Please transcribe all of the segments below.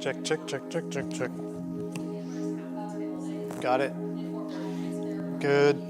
Check, check, check, check, check, check. Got it. Good.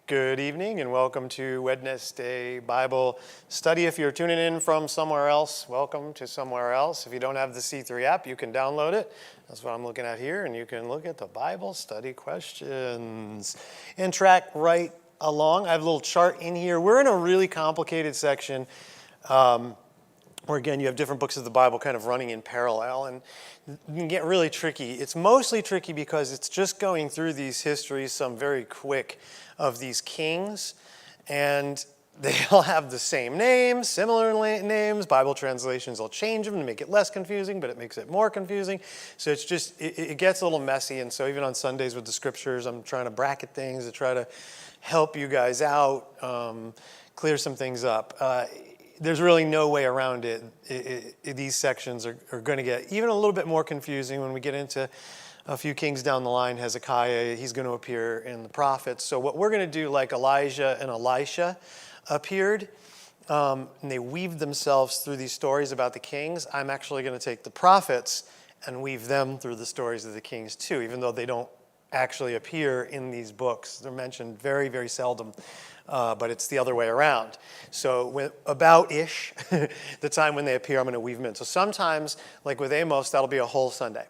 Good evening and welcome to Wednesday Bible Study. If you're tuning in from somewhere else, welcome to somewhere else. If you don't have the C3 app, you can download it. That's what I'm looking at here, and you can look at the Bible study questions and track right along. I have a little chart in here. We're in a really complicated section where, again, you have different books of the Bible kind of running in parallel, and it can get really tricky. It's mostly tricky because it's just going through these histories, some very quick, of these kings, and they all have the same names, similar names. Bible translations will change them to make it less confusing, but it makes it more confusing. So it's just, it gets a little messy, and so even on Sundays with the scriptures, I'm trying to bracket things to try to help you guys out, clear some things up. There's really no way around it. These sections are going to get even a little bit more confusing when we get into a few kings down the line. Hezekiah, he's going to appear in the prophets. So what we're going to do, like Elijah and Elisha appeared, and they weaved themselves through these stories about the kings, I'm actually going to take the prophets and weave them through the stories of the kings too, even though they don't actually appear in these books. They're mentioned very, very seldom, but it's the other way around. So about-ish, the time when they appear, I'm going to weave them in. So sometimes, like with Amos, that'll be a whole Sunday.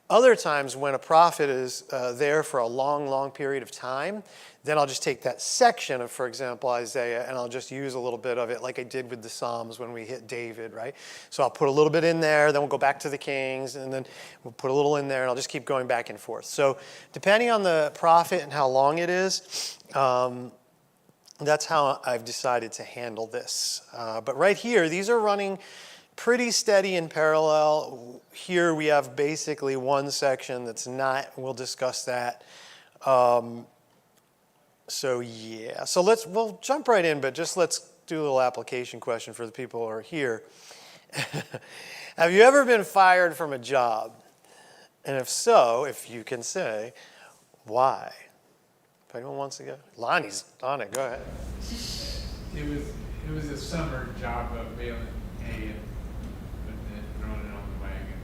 Other times when a prophet is there for a long, long period of time, then I'll just take that section of, for example, Isaiah, and I'll just use a little bit of it like I did with the Psalms when we hit David, right? So I'll put a little bit in there, then we'll go back to the Kings, and then we'll put a little in there, and I'll just keep going back and forth. So depending on the prophet and how long it is, that's how I've decided to handle this. But right here, these are running pretty steady in parallel. Here we have basically one section that's not, we'll discuss that. So yeah, so we'll jump right in, but just let's do a little application question for the people who are here. Have you ever been fired from a job? And if so, if you can say, why? If anyone wants to go. Lonnie's on it, go ahead. It was a summer job of baling hay and throwing it on the wagon.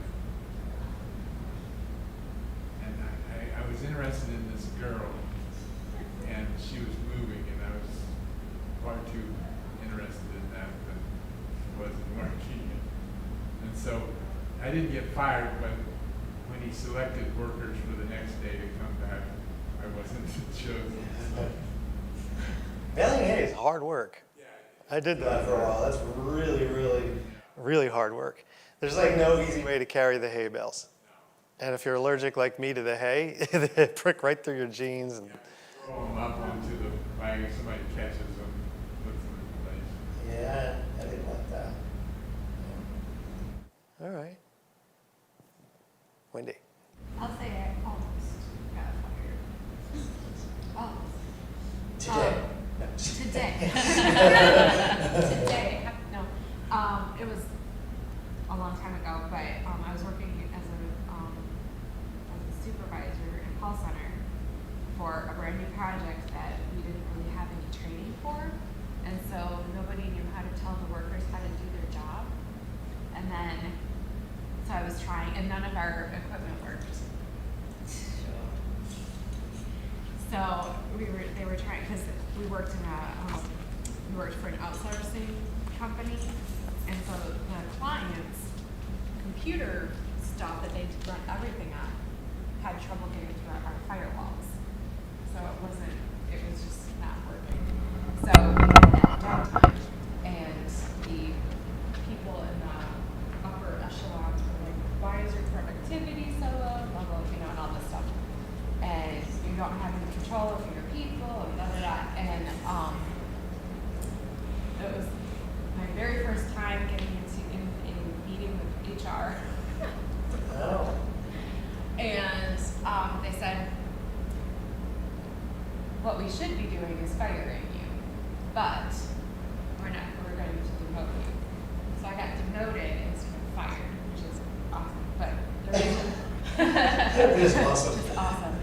And I was interested in this girl, and she was moving, and I was far too interested in that, but it wasn't working. And so I didn't get fired, but when he selected workers for the next day to come back, I wasn't chosen. Baling hay is hard work. Yeah. I did that for a while. That's really, really, really hard work. There's like no easy way to carry the hay bales. And if you're allergic like me to the hay, they prick right through your jeans. And Throw them up onto the wagon, somebody catches them, puts them in place. yeah, I didn't like that. All right. Wendy. I'll say I almost got fired. Today. Today. Today. No. It was a long time ago, but I was working as a supervisor in call center for a brand new project that we didn't really have any training for, and so nobody knew how to tell the workers how to do their job. And then, so I was trying, and none of our equipment worked. So they were trying, because we worked for an outsourcing company, and so the client's computer stuff that they run everything on had trouble getting through our firewalls. So it was just not working. So we had that downtime, and the people in the upper echelons were like, why is your productivity so low? Blah, blah, and all this stuff. And you don't have any control over your people, and da da da. And it was my very first time getting into a meeting with HR. Oh. And they said, what we should be doing is firing you, but we're going to demote you. So I got demoted instead of fired, which is awesome. But the reason It is awesome. It's awesome.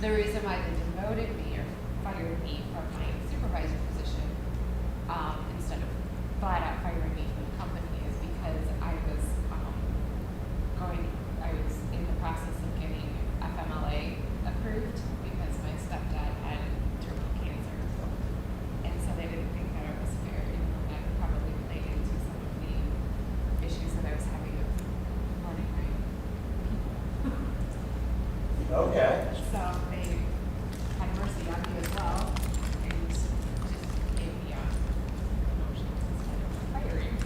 The reason why they demoted me or fired me from my supervisor position instead of flat out firing me from the company is because I was in the process of getting FMLA approved because my stepdad had terminal cancer. Okay. So they had mercy on me as well and just gave me promotions instead of firing.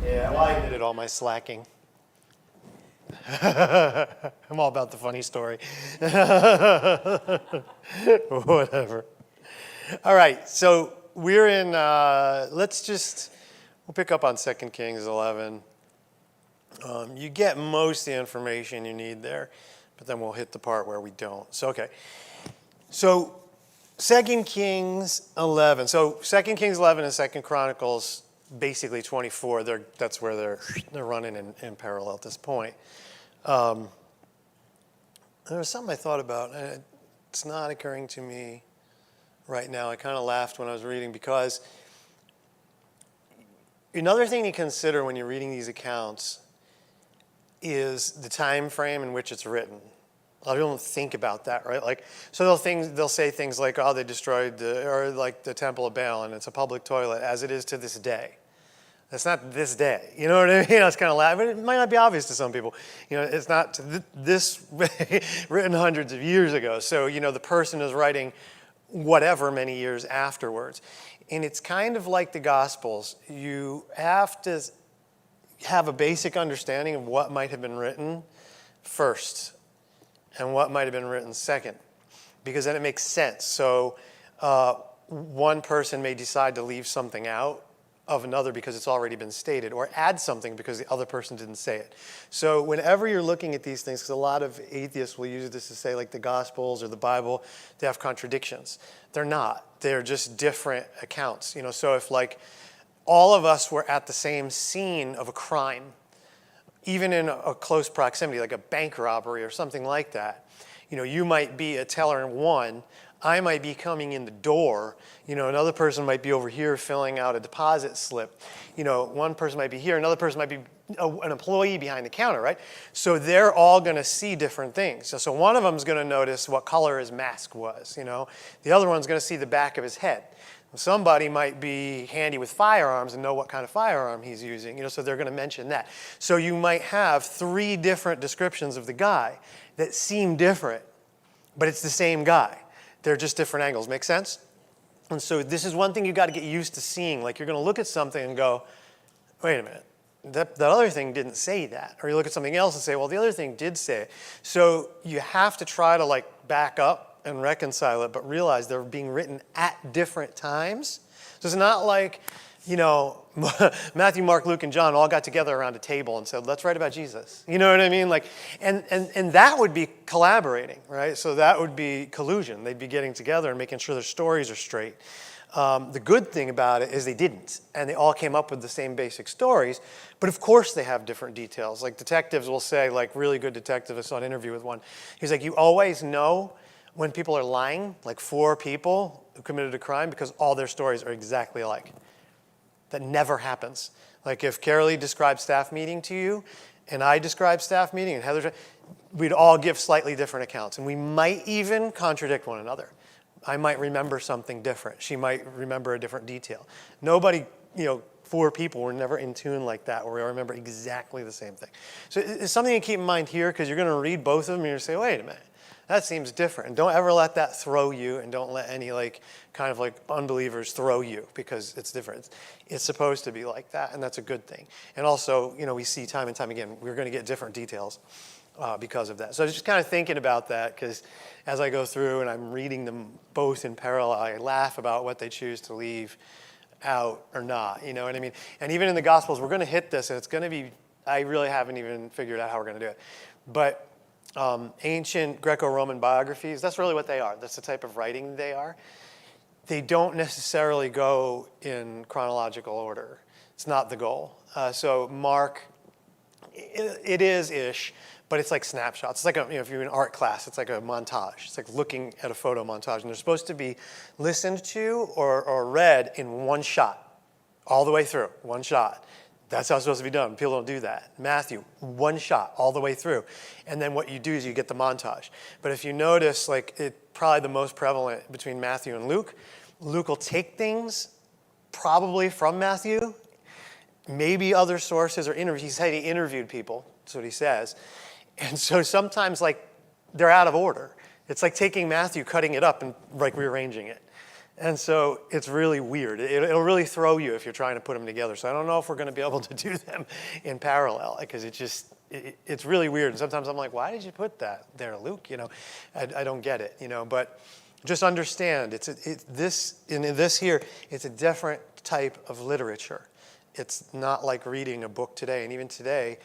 Yeah, well, I admitted all my slacking. I'm all about the funny story. Whatever. All right, so we're in, we'll pick up on 2 Kings 11. You get most of the information you need there, but then we'll hit the part where we don't. So, okay. So, 2 Kings 11. So, 2 Kings 11 and 2 Chronicles, basically 24, that's where they're running in parallel at this point. There was something I thought about, and it's not occurring to me right now. I kind of laughed when I was reading, because another thing to consider when you're reading these accounts is the time frame in which it's written. A lot of people don't think about that, right? Like, so they'll say things like, "Oh, they destroyed the Temple of Baal, and it's a public toilet," as it is to this day. That's not this day. You know what I mean? It's kind of loud, but it might not be obvious to some people. It's not this written hundreds of years ago. So, the person is writing whatever many years afterwards. And it's kind of like the Gospels. You have to have a basic understanding of what might have been written first and what might have been written second, because then it makes sense. So one person may decide to leave something out of another because it's already been stated, or add something because the other person didn't say it. So whenever you're looking at these things, because a lot of atheists will use this to say, like, the Gospels or the Bible, they have contradictions. They're not. They're just different accounts. So if, like, all of us were at the same scene of a crime, even in a close proximity, like a bank robbery or something like that, you might be a teller in one, I might be coming in the door, another person might be over here filling out a deposit slip. One person might be here, another person might be an employee behind the counter, right? So they're all going to see different things. So one of them is going to notice what color his mask was, The other one's going to see the back of his head. Somebody might be handy with firearms and know what kind of firearm he's using, so they're going to mention that. So you might have 3 different descriptions of the guy that seem different, but it's the same guy. They're just different angles. Make sense? And so this is one thing you got to get used to seeing. Like, you're going to look at something and go, wait a minute, that other thing didn't say that. Or you look at something else and say, well, the other thing did say it. So you have to try to, back up and reconcile it, but realize they're being written at different times. So it's not like, Matthew, Mark, Luke, and John all got together around a table and said, let's write about Jesus. You know what I mean? And that would be collaborating, right? So that would be collusion. They'd be getting together and making sure their stories are straight. The good thing about it is they didn't, and they all came up with the same basic stories, but of course they have different details. Like, detectives will say, really good detectives, I saw an interview with one, he's like, you always know when people are lying, like 4 people who committed a crime, because all their stories are exactly alike. That never happens. Like, if Carolee described staff meeting to you, and I described staff meeting, and Heather, we'd all give slightly different accounts, and we might even contradict one another. I might remember something different. She might remember a different detail. Nobody, 4 people were never in tune like that, where we all remember exactly the same thing. So it's something to keep in mind here, because you're going to read both of them, and you're going to say, wait a minute. That seems different. And don't ever let that throw you, and don't let any unbelievers throw you, because it's different. It's supposed to be like that, and that's a good thing. And also, we see time and time again, we're going to get different details because of that. So just kind of thinking about that, because as I go through and I'm reading them both in parallel, I laugh about what they choose to leave out or not, you know what I mean? And even in the Gospels, we're going to hit this, and it's going to be, I really haven't even figured out how we're going to do it. But ancient Greco-Roman biographies, that's really what they are. That's the type of writing they are. They don't necessarily go in chronological order. It's not the goal. So Mark, it is-ish, but it's like snapshots. It's like, if you're in art class, it's like a montage. It's like looking at a photo montage. And they're supposed to be listened to or read in one shot, all the way through, one shot. That's how it's supposed to be done. People don't do that. Matthew, one shot all the way through. And then what you do is you get the montage. But if you notice, probably the most prevalent between Matthew and Luke, Luke will take things probably from Matthew, maybe other sources or interviews. He said he interviewed people. That's what he says. And so sometimes like they're out of order. It's like taking Matthew, cutting it up and like rearranging it. And so it's really weird. It'll really throw you if you're trying to put them together. So I don't know if we're going to be able to do them in parallel because it's really weird. And sometimes I'm like, why did you put that there, Luke? I don't get it, But just understand, in this here, it's a different type of literature. It's not like reading a book today. And even today,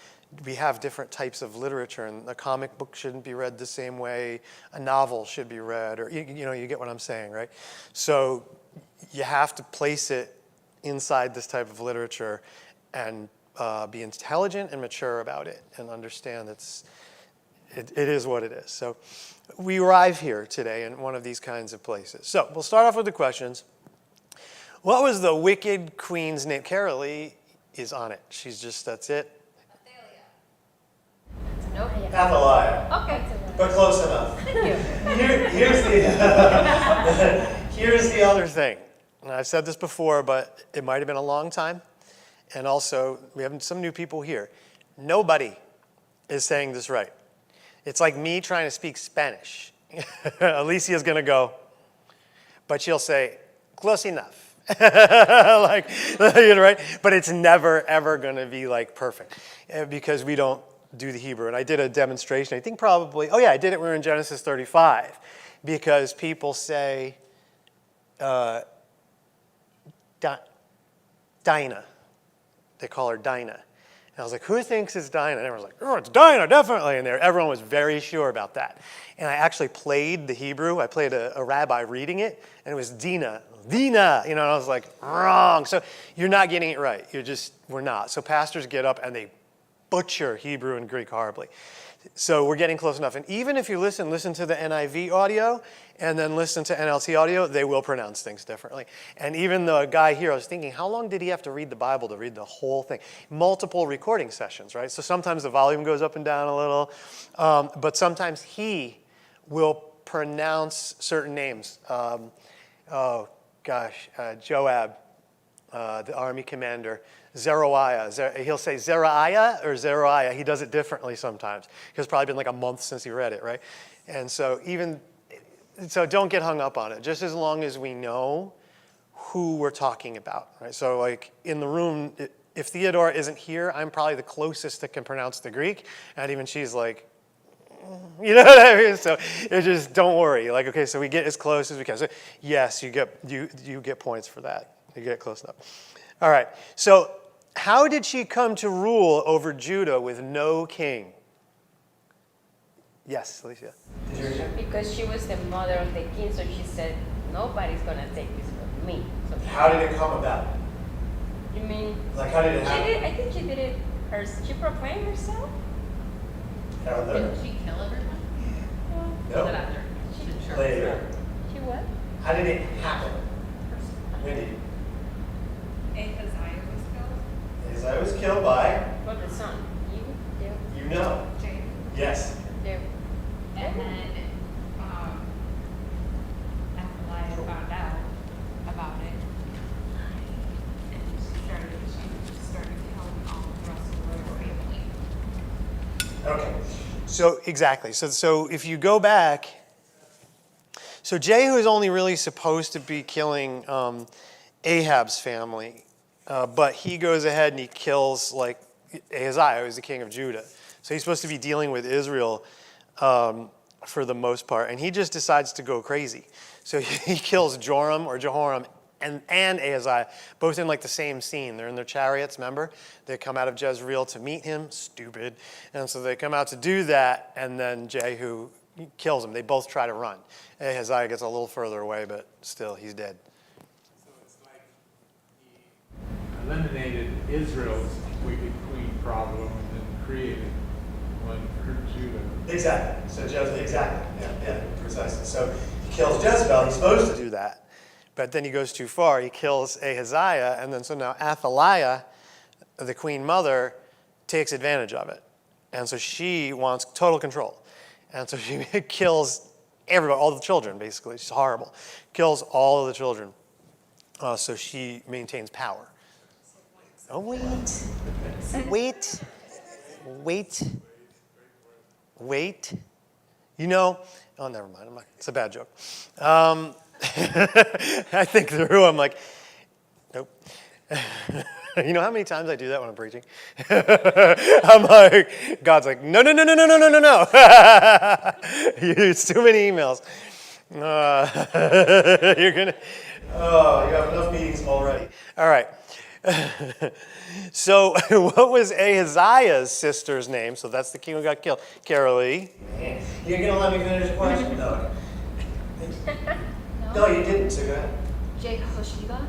we have different types of literature, and a comic book shouldn't be read the same way a novel should be read, or you get what I'm saying, right? So you have to place it inside this type of literature and be intelligent and mature about it and understand it is what it is. So we arrive here today in one of these kinds of places. So we'll start off with the questions. What was the wicked queen's name? Carolee is on it. That's it. Nope. Athaliah. Okay. But close enough. Thank you. Here's the other thing. And I've said this before, but it might have been a long time. And also, we have some new people here. Nobody is saying this right. It's like me trying to speak Spanish. Alicia's going to go, but she'll say, close enough. Right? But it's never, ever going to be like perfect because we don't do the Hebrew. And I did a demonstration, I think probably, I did it when we were in Genesis 35, because people say Dinah. They call her Dinah. And I was like, who thinks it's Dinah? And everyone was like, oh, it's Dinah, definitely. And everyone was very sure about that. And I actually played the Hebrew. I played a rabbi reading it, and it was Dina. And I was like, wrong. So you're not getting it right. We're not. So pastors get up and they butcher Hebrew and Greek horribly. So we're getting close enough. And even if you listen to the NIV audio and then listen to NLT audio, they will pronounce things differently. And even the guy here, I was thinking, how long did he have to read the Bible to read the whole thing? Multiple recording sessions, right? So sometimes the volume goes up and down a little. But sometimes he will pronounce certain names. Joab, the army commander. Zeruiah. He'll say Zeriah or Zeruiah. He does it differently sometimes. It's probably been like a month since he read it, right? And so don't get hung up on it. Just as long as we know who we're talking about, right? So like in the room, if Theodora isn't here, I'm probably the closest that can pronounce the Greek. And even she's like, you know what I mean? So just don't worry. Like, okay, so we get as close as we can. So yes, you get points for that. You get close enough. All right. So how did she come to rule over Judah with no king? Yes, Alicia. Because she was the mother of the king, so she said, nobody's going to take this from me. So How did it come about? You mean? Like, how did it happen? I think she did it she proclaimed herself? Didn't she kill everyone? No. Was it after? She didn't sure. Later. She what? How did it happen? Wendy. Ahaziah was killed. Ahaziah was killed by? Well, the son. You know. James. Yes. There. And then Athaliah found out about it, and she started killing all the rest of the royal family. Okay. So exactly. So if you go back, so Jehu is only really supposed to be killing Ahab's family, but he goes ahead and he kills like Ahaziah, who's the king of Judah. So he's supposed to be dealing with Israel for the most part, and he just decides to go crazy. So he kills Jehoram and Ahaziah, both in like the same scene. They're in their chariots, remember? They come out of Jezreel to meet him, stupid. And so they come out to do that, and then Jehu kills him. They both try to run. Ahaziah gets a little further away, but still, he's dead. So it's like he eliminated Israel's wicked queen problem and then created one for Judah. Exactly. So exactly. Yeah, precisely. So he kills Jezebel. He's supposed to do that. But then he goes too far. He kills Ahaziah, and then so now Athaliah, the queen mother, takes advantage of it. And so she wants total control. And so she kills everybody, all the children, basically. She's horrible. Kills all of the children. So she maintains power. Oh, wait. Wait. You know, oh, never mind. It's a bad joke. I think through, I'm like, nope. You know how many times I do that when I'm preaching? I'm like, God's like, no. It's too many emails. You're going to, you have enough meetings already. All right. So what was Ahaziah's sister's name? So that's the king who got killed. Carolee. Man, you're going to let me finish the question? No. No, you didn't, so go ahead. Jehosheba?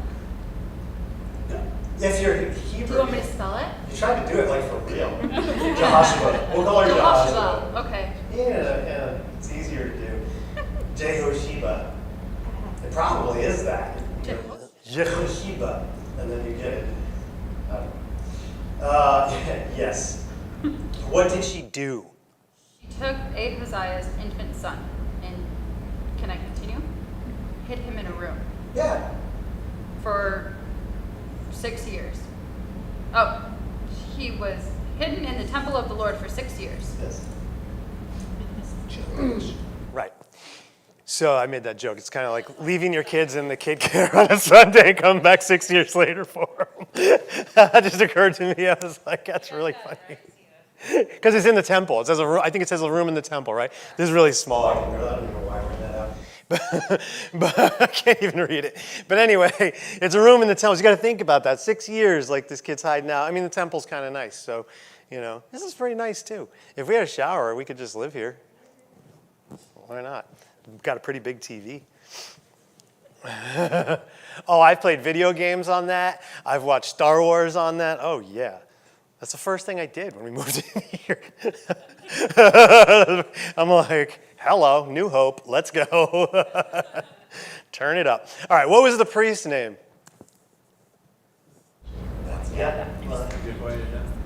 If you're Hebrew. Do you want me to spell it? You tried to do it like for real. Jehoshua. We'll call her Jehoshua. Okay. Yeah, it's easier to do. Jehosheba. It probably is that. Jehosheba. And then you get it. Yes. What did she do? She took Ahaziah's infant son and, can I continue? Hid him in a room Yeah. for 6 years. Oh, he was hidden in the temple of the Lord for 6 years. Yes. Right. So I made that joke. It's kind of like leaving your kids in the kid care on a Sunday, come back 6 years later for them. That just occurred to me. I was like, that's really funny. Because it's in the temple. It says I think it says a room in the temple, right? This is really small. I don't even know why I bring that up. But I can't even read it. But anyway, it's a room in the temple. So you got to think about that. 6 years, like this kid's hiding out. I mean, the temple's kind of nice. So, this is pretty nice too. If we had a shower, we could just live here. Why not? We've got a pretty big TV. Oh, I've played video games on that. I've watched Star Wars on that. Oh, yeah. That's the first thing I did when we moved in here. I'm like, hello, New Hope, let's go. Turn it up. All right, what was the priest's name? Yeah.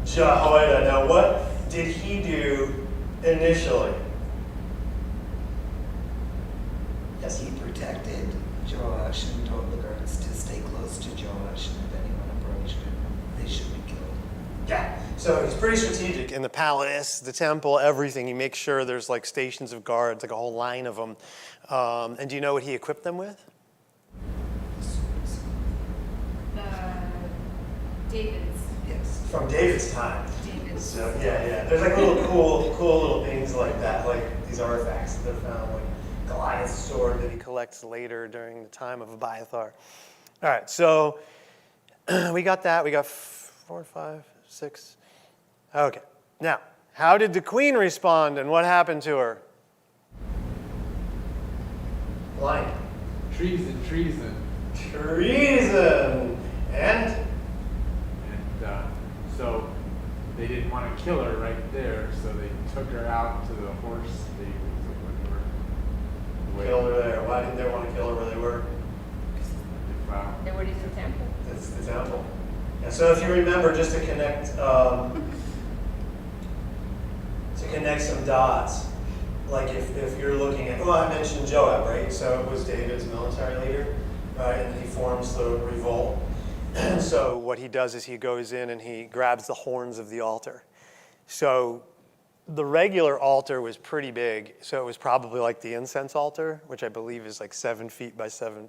Jehoiada. Now, what did he do initially? Yes, he protected Joash and told the guards to stay close to Joash, and if anyone approached him, they should be killed. Yeah. So he's pretty strategic in the palace, the temple, everything. He makes sure there's like stations of guards, like a whole line of them. And do you know what he equipped them with? David's. Yes. From David's time. David's. So yeah. There's like little cool little things like that, like these artifacts that they're found, like Goliath's sword that he collects later during the time of Abiathar. All right, so we got that. We got 4, 5, 6. Okay. Now, how did the queen respond, and what happened to her? Lying. Treason. Treason. And? And so they didn't want to kill her right there, so they took her out to the horse stables or whatever. Killed her there. Why didn't they want to kill her where they were? They were in the temple. It's the temple. And so if you remember, just to connect some dots, like if you're looking at, I mentioned Joab, right? So it was David's military leader, right? And he forms the revolt. And so what he does is he goes in and he grabs the horns of the altar. So the regular altar was pretty big, so it was probably like the incense altar, which I believe is like 7 feet by 7.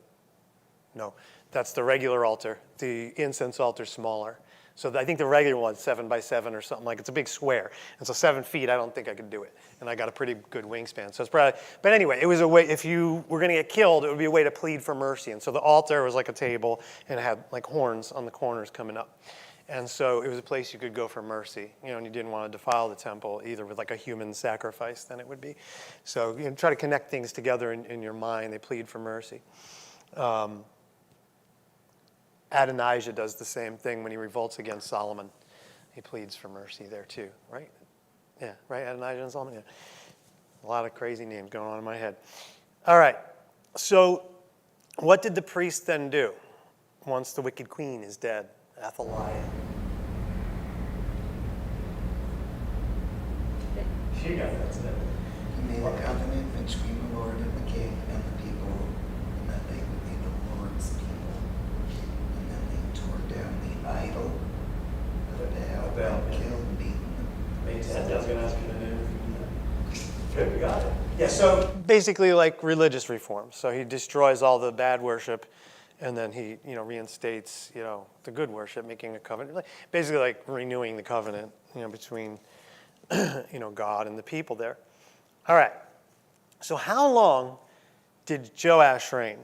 No, that's the regular altar. The incense altar's smaller. So I think the regular one's 7 by 7 or something, like it's a big square. And so 7 feet, I don't think I could do it. And I got a pretty good wingspan. So it's probably, but anyway, it was a way, if you were gonna get killed, it would be a way to plead for mercy. And so the altar was like a table and it had like horns on the corners coming up. And so it was a place you could go for mercy, and you didn't want to defile the temple either with like a human sacrifice, then it would be. So try to connect things together in your mind. They plead for mercy. Adonijah does the same thing when he revolts against Solomon. He pleads for mercy there too, right? Yeah, right, Adonijah and Solomon, yeah. A lot of crazy names going on in my head. All right, so what did the priest then do once the wicked queen is dead, Athaliah? She got that today. He made a covenant between the Lord and the king and the people, and that they would be the Lord's people. And then they tore down the idol of Baal, Baal, yeah. killed, beaten. Makes sense. I was going to ask you the name if you do that. Good, we got it. Yeah, so basically like religious reform. So he destroys all the bad worship, and then he, reinstates, the good worship, making a covenant. Basically like renewing the covenant, between, God and the people there. All right. So how long did Joash reign?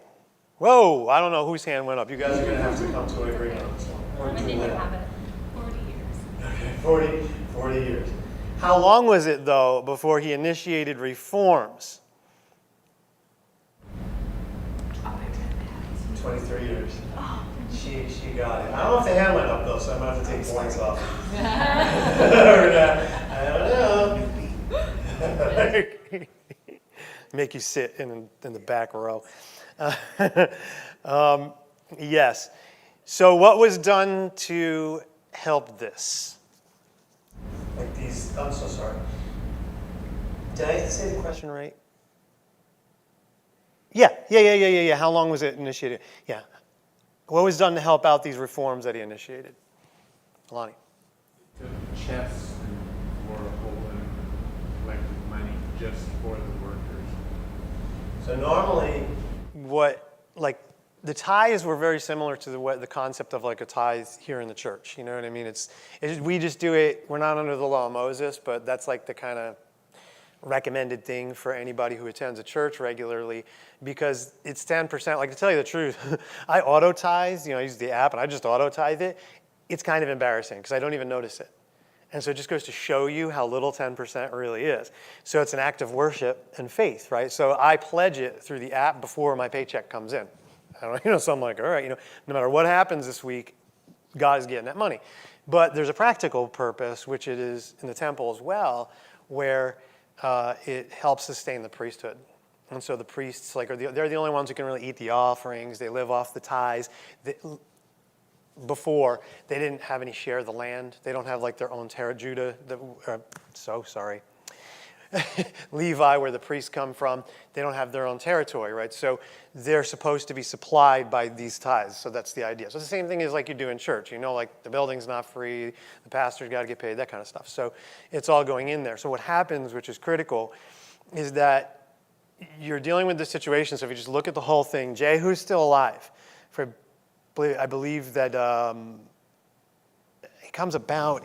Whoa, I don't know whose hand went up. You guys are going to have to come to an agreement on this one. I think you have it. 40 years. Okay, 40 years. How long was it, though, before he initiated reforms? Oh, I read that. 23 years. Oh, She got it. I don't know if the hand went up, though, so I might have to take points off. I don't know. Make you sit in the back row. Yes. So what was done to help this? Like these, I'm so sorry. Did I say the question right? Yeah. How long was it initiated? Yeah. What was done to help out these reforms that he initiated? Lonnie. Took chests and wore a hole and collected money just for the workers. So normally, the tithes were very similar to the concept of like a tithe here in the church. You know what I mean? We just do it. We're not under the law of Moses, but that's like the kind of recommended thing for anybody who attends a church regularly, because it's 10%. Like, to tell you the truth, I auto tithe. I use the app and I just auto tithe it. It's kind of embarrassing because I don't even notice it. And so it just goes to show you how little 10% really is. So it's an act of worship and faith, right? So I pledge it through the app before my paycheck comes in. So I'm like, all right, no matter what happens this week, God is getting that money. But there's a practical purpose, which it is in the temple as well, where it helps sustain the priesthood. And so the priests, they're the only ones who can really eat the offerings. They live off the tithes. Before, they didn't have any share of the land. They don't have their own Judah. Levi, where the priests come from, they don't have their own territory, right? So they're supposed to be supplied by these tithes. So that's the idea. So it's the same thing as like you do in church. The building's not free, the pastor's got to get paid, that kind of stuff. So it's all going in there. So what happens, which is critical, is that you're dealing with this situation. So if you just look at the whole thing, Jehu's still alive. I believe that he comes about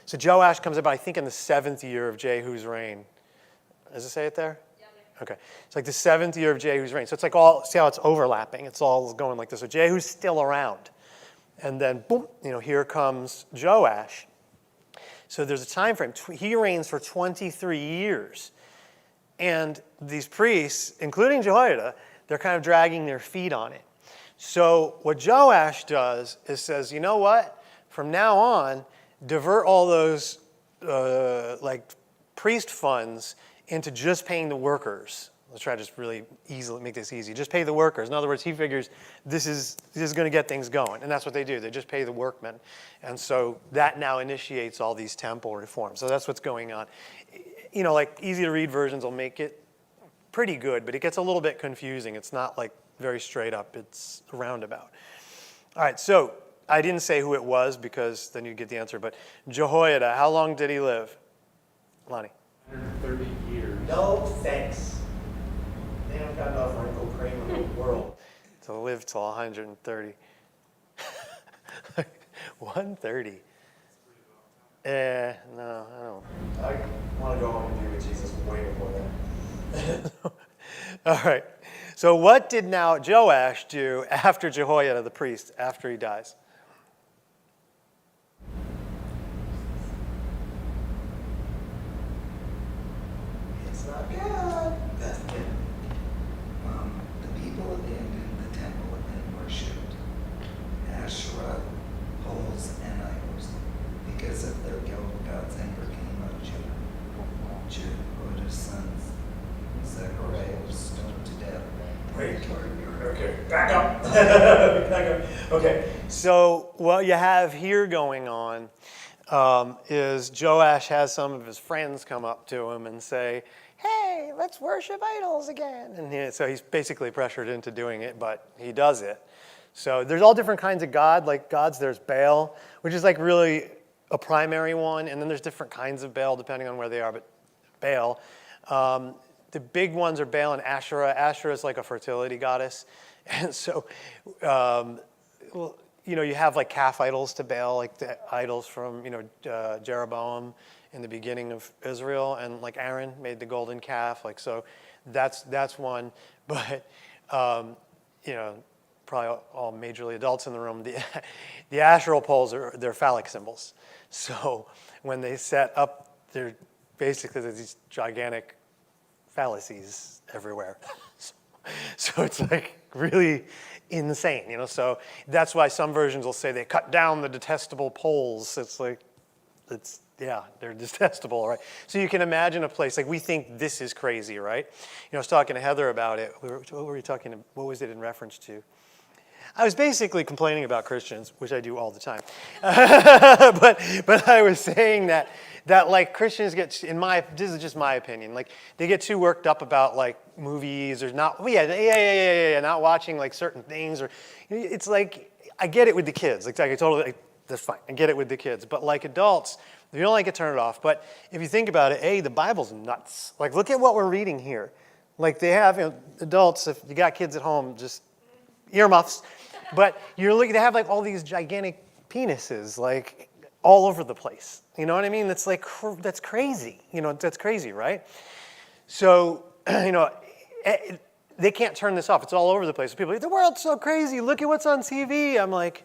so Joash comes about, I think, in the 7th year of Jehu's reign. Does it say it there? Yeah. Okay. It's like the 7th year of Jehu's reign. So it's see how it's overlapping? It's all going like this. So Jehu's still around. And then, boom, here comes Joash. So there's a time frame. He reigns for 23 years. And these priests, including Jehoiada, they're kind of dragging their feet on it. So what Joash does is says, you know what? From now on, divert all those priest funds into just paying the workers. Let's try to just really easily make this easy. Just pay the workers. In other words, he figures this is going to get things going. And that's what they do. They just pay the workmen. And so that now initiates all these temple reforms. So that's what's going on. Easy to read versions will make it pretty good, but it gets a little bit confusing. It's not very straight up. It's a roundabout. All right, so I didn't say who it was because then you'd get the answer, but Jehoiada, how long did he live? Lonnie. 130 years. No thanks. They don't got enough wrinkle cream in the world to live till 130. 130. No, I don't. I want to go home and be with Jesus way before that. All right. So what did now Joash do after Jehoiada the priest, after he dies? It's not good. That's it. The people abandoned the temple and worshipped Asherah, poles, and idols. Because of their guilt, God's anger came on Judah. Judah's sons, Zechariah, was stoned to death. Wait, okay, back up. Back up. Okay, so what you have here going on is Joash has some of his friends come up to him and say, hey, let's worship idols again. And so he's basically pressured into doing it, but he does it. So there's all different kinds of gods. There's Baal, which is really a primary one, and then there's different kinds of Baal depending on where they are, but Baal. The big ones are Baal and Asherah. Asherah is like a fertility goddess. And so, you have like calf idols to Baal, like the idols from, Jeroboam in the beginning of Israel. And like Aaron made the golden calf. Like, so that's one. But, probably all majorly adults in the room, the Asherah poles they're phallic symbols. So when they set up, they're basically these gigantic fallacies everywhere. So it's like really insane, So that's why some versions will say they cut down the detestable poles. It's like, they're detestable, right? So you can imagine a place, like we think this is crazy, right? I was talking to Heather about it. What were we talking, what was it in reference to? I was basically complaining about Christians, which I do all the time. but I was saying that like Christians get, this is just my opinion, like they get too worked up about like movies or not, not watching like certain things, or it's like, I get it with the kids. Like I totally, that's fine. I get it with the kids. But like adults, if you don't like it, turn it off. But if you think about it, the Bible's nuts. Like look at what we're reading here. Like they have, adults, if you got kids at home, just earmuffs. But you're looking to have like all these gigantic penises like all over the place. You know what I mean? That's like, that's crazy. That's crazy, right? So, they can't turn this off. It's all over the place. People are like, the world's so crazy. Look at what's on TV. I'm like,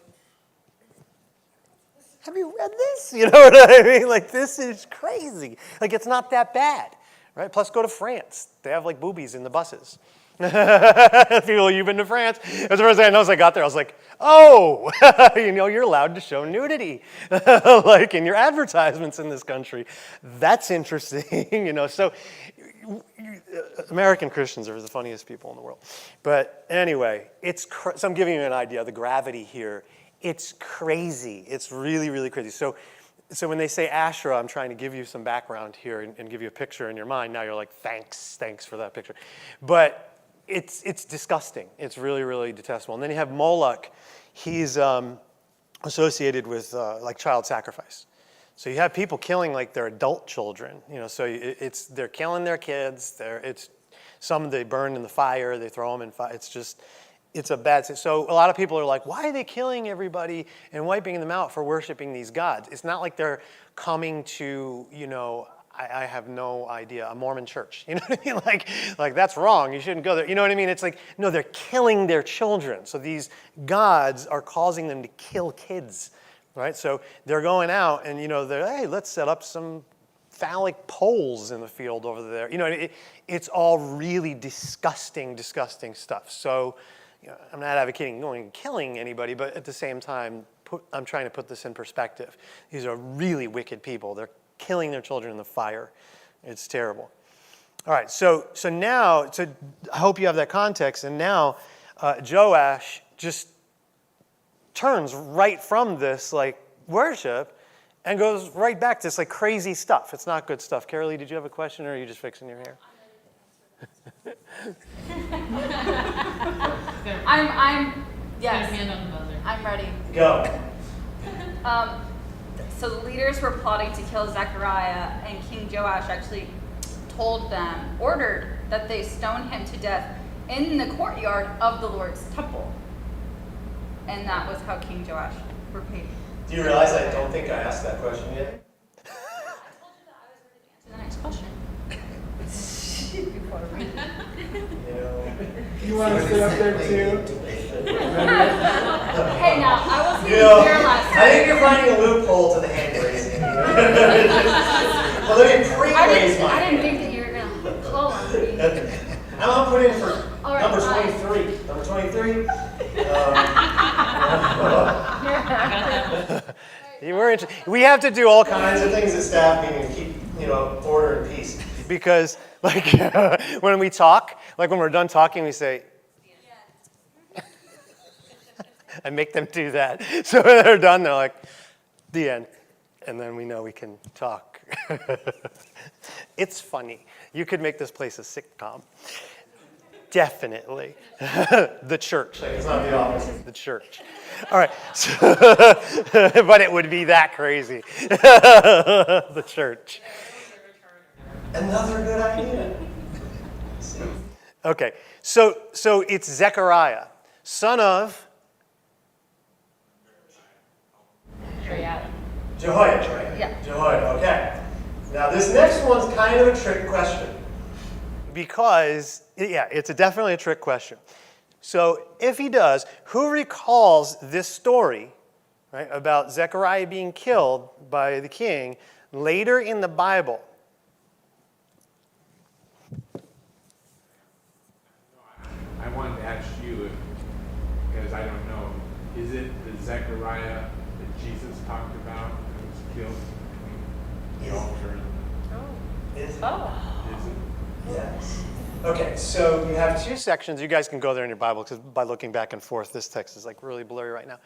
have you read this? You know what I mean? Like, this is crazy. Like, it's not that bad, right? Plus, go to France. They have like boobies in the buses. People, you've been to France. That's the first thing I noticed. I got there. I was like, oh, you're allowed to show nudity, like in your advertisements in this country. That's interesting, So, American Christians are the funniest people in the world. But anyway, so I'm giving you an idea of the gravity here. It's crazy. It's really, really crazy. So when they say Asherah, I'm trying to give you some background here and give you a picture in your mind. Now you're like, thanks for that picture. But it's disgusting. It's really, really detestable. And then you have Moloch. He's associated with like child sacrifice. So you have people killing like their adult children. So they're killing their kids. Some they burn in the fire. They throw them in fire. It's a bad thing. So a lot of people are like, why are they killing everybody and wiping them out for worshiping these gods? It's not like they're coming to, I have no idea, a Mormon church. You know what I mean? Like that's wrong. You shouldn't go there. You know what I mean? It's like, no, they're killing their children. So these gods are causing them to kill kids, right? So they're going out and, hey, let's set up some phallic poles in the field over there. It's all really disgusting, disgusting stuff. So I'm not advocating going and killing anybody, but at the same time, I'm trying to put this in perspective. These are really wicked people. They're killing their children in the fire. It's terrible. All right, so now, I hope you have that context. And now, Joash just turns right from this like worship and goes right back to this like crazy stuff. It's not good stuff. Carolee, did you have a question, or are you just fixing your hair? Yes. Hand on the buzzer. I'm ready. Go. So the leaders were plotting to kill Zechariah, and King Joash actually ordered that they stone him to death in the courtyard of the Lord's temple. And that was how King Joash repaid. Do you realize I don't think I asked that question yet? I told you that I was ready to answer the next question. Before we... You want to sit up there too? Hey, now, I wasn't even there last time. I think you're finding a loophole to the hand raising. Well, let me pre-raise mine. I didn't think that you were going to call on me. I'm going to put in for All right, number fine. 23. Number 23. We have to do all kinds of things at staff meeting to keep, order and peace. Because, like, when we talk, like when we're done talking, we say, I make them do that. So when they're done, they're like, the end. And then we know we can talk. It's funny. You could make this place a sitcom. Definitely. The church. Like, it's not the office, it's the church. All right. So, but it would be that crazy. The church. Another good idea. Okay, so it's Zechariah, son of Jehoiash, right? Yeah. Jehoiash, okay. Now this next one's kind of a trick question. Because, yeah, it's definitely a trick question. So if he does, who recalls this story, right, about Zechariah being killed by the king later in the Bible? I wanted to ask you, because I don't know, is it the Zechariah that Jesus talked about that was killed between the altar and Is it? Oh. is it? Yes. Okay, so you have two sections. You guys can go there in your Bible because by looking back and forth, this text is like really blurry right now.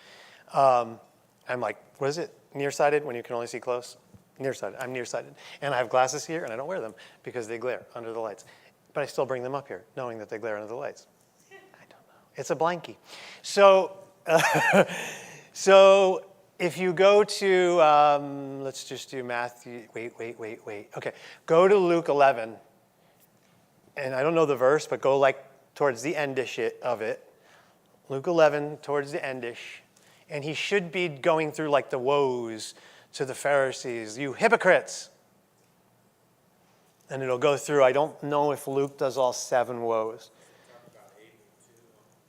I'm like, what is it? Nearsighted when you can only see close? Nearsighted. I'm nearsighted. And I have glasses here and I don't wear them because they glare under the lights. But I still bring them up here knowing that they glare under the lights. I don't know. It's a blankie. So, so if you go to, let's just do Matthew. Wait. Okay, go to Luke 11. And I don't know the verse, but go like towards the endish of it. Luke 11, towards the endish. And he should be going through like the woes to the Pharisees. You hypocrites. And it'll go through. I don't know if Luke does all 7 woes.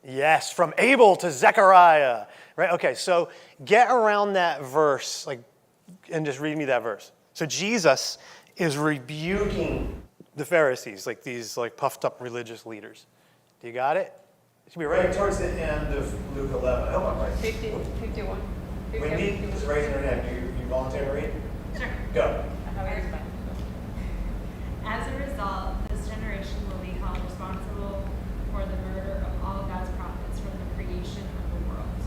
Yes, from Abel to Zechariah. Right? Okay, so get around that verse, like, and just read me that verse. So Jesus is rebuking the Pharisees, like these like puffed up religious leaders. Do you got it? It should be right towards the end of Luke 11. I hope I'm right. 51. Wendy is raising her hand. You volunteer to read? Sure. Go. As a result, this generation will be held responsible for the murder of all God's prophets from the creation of the world.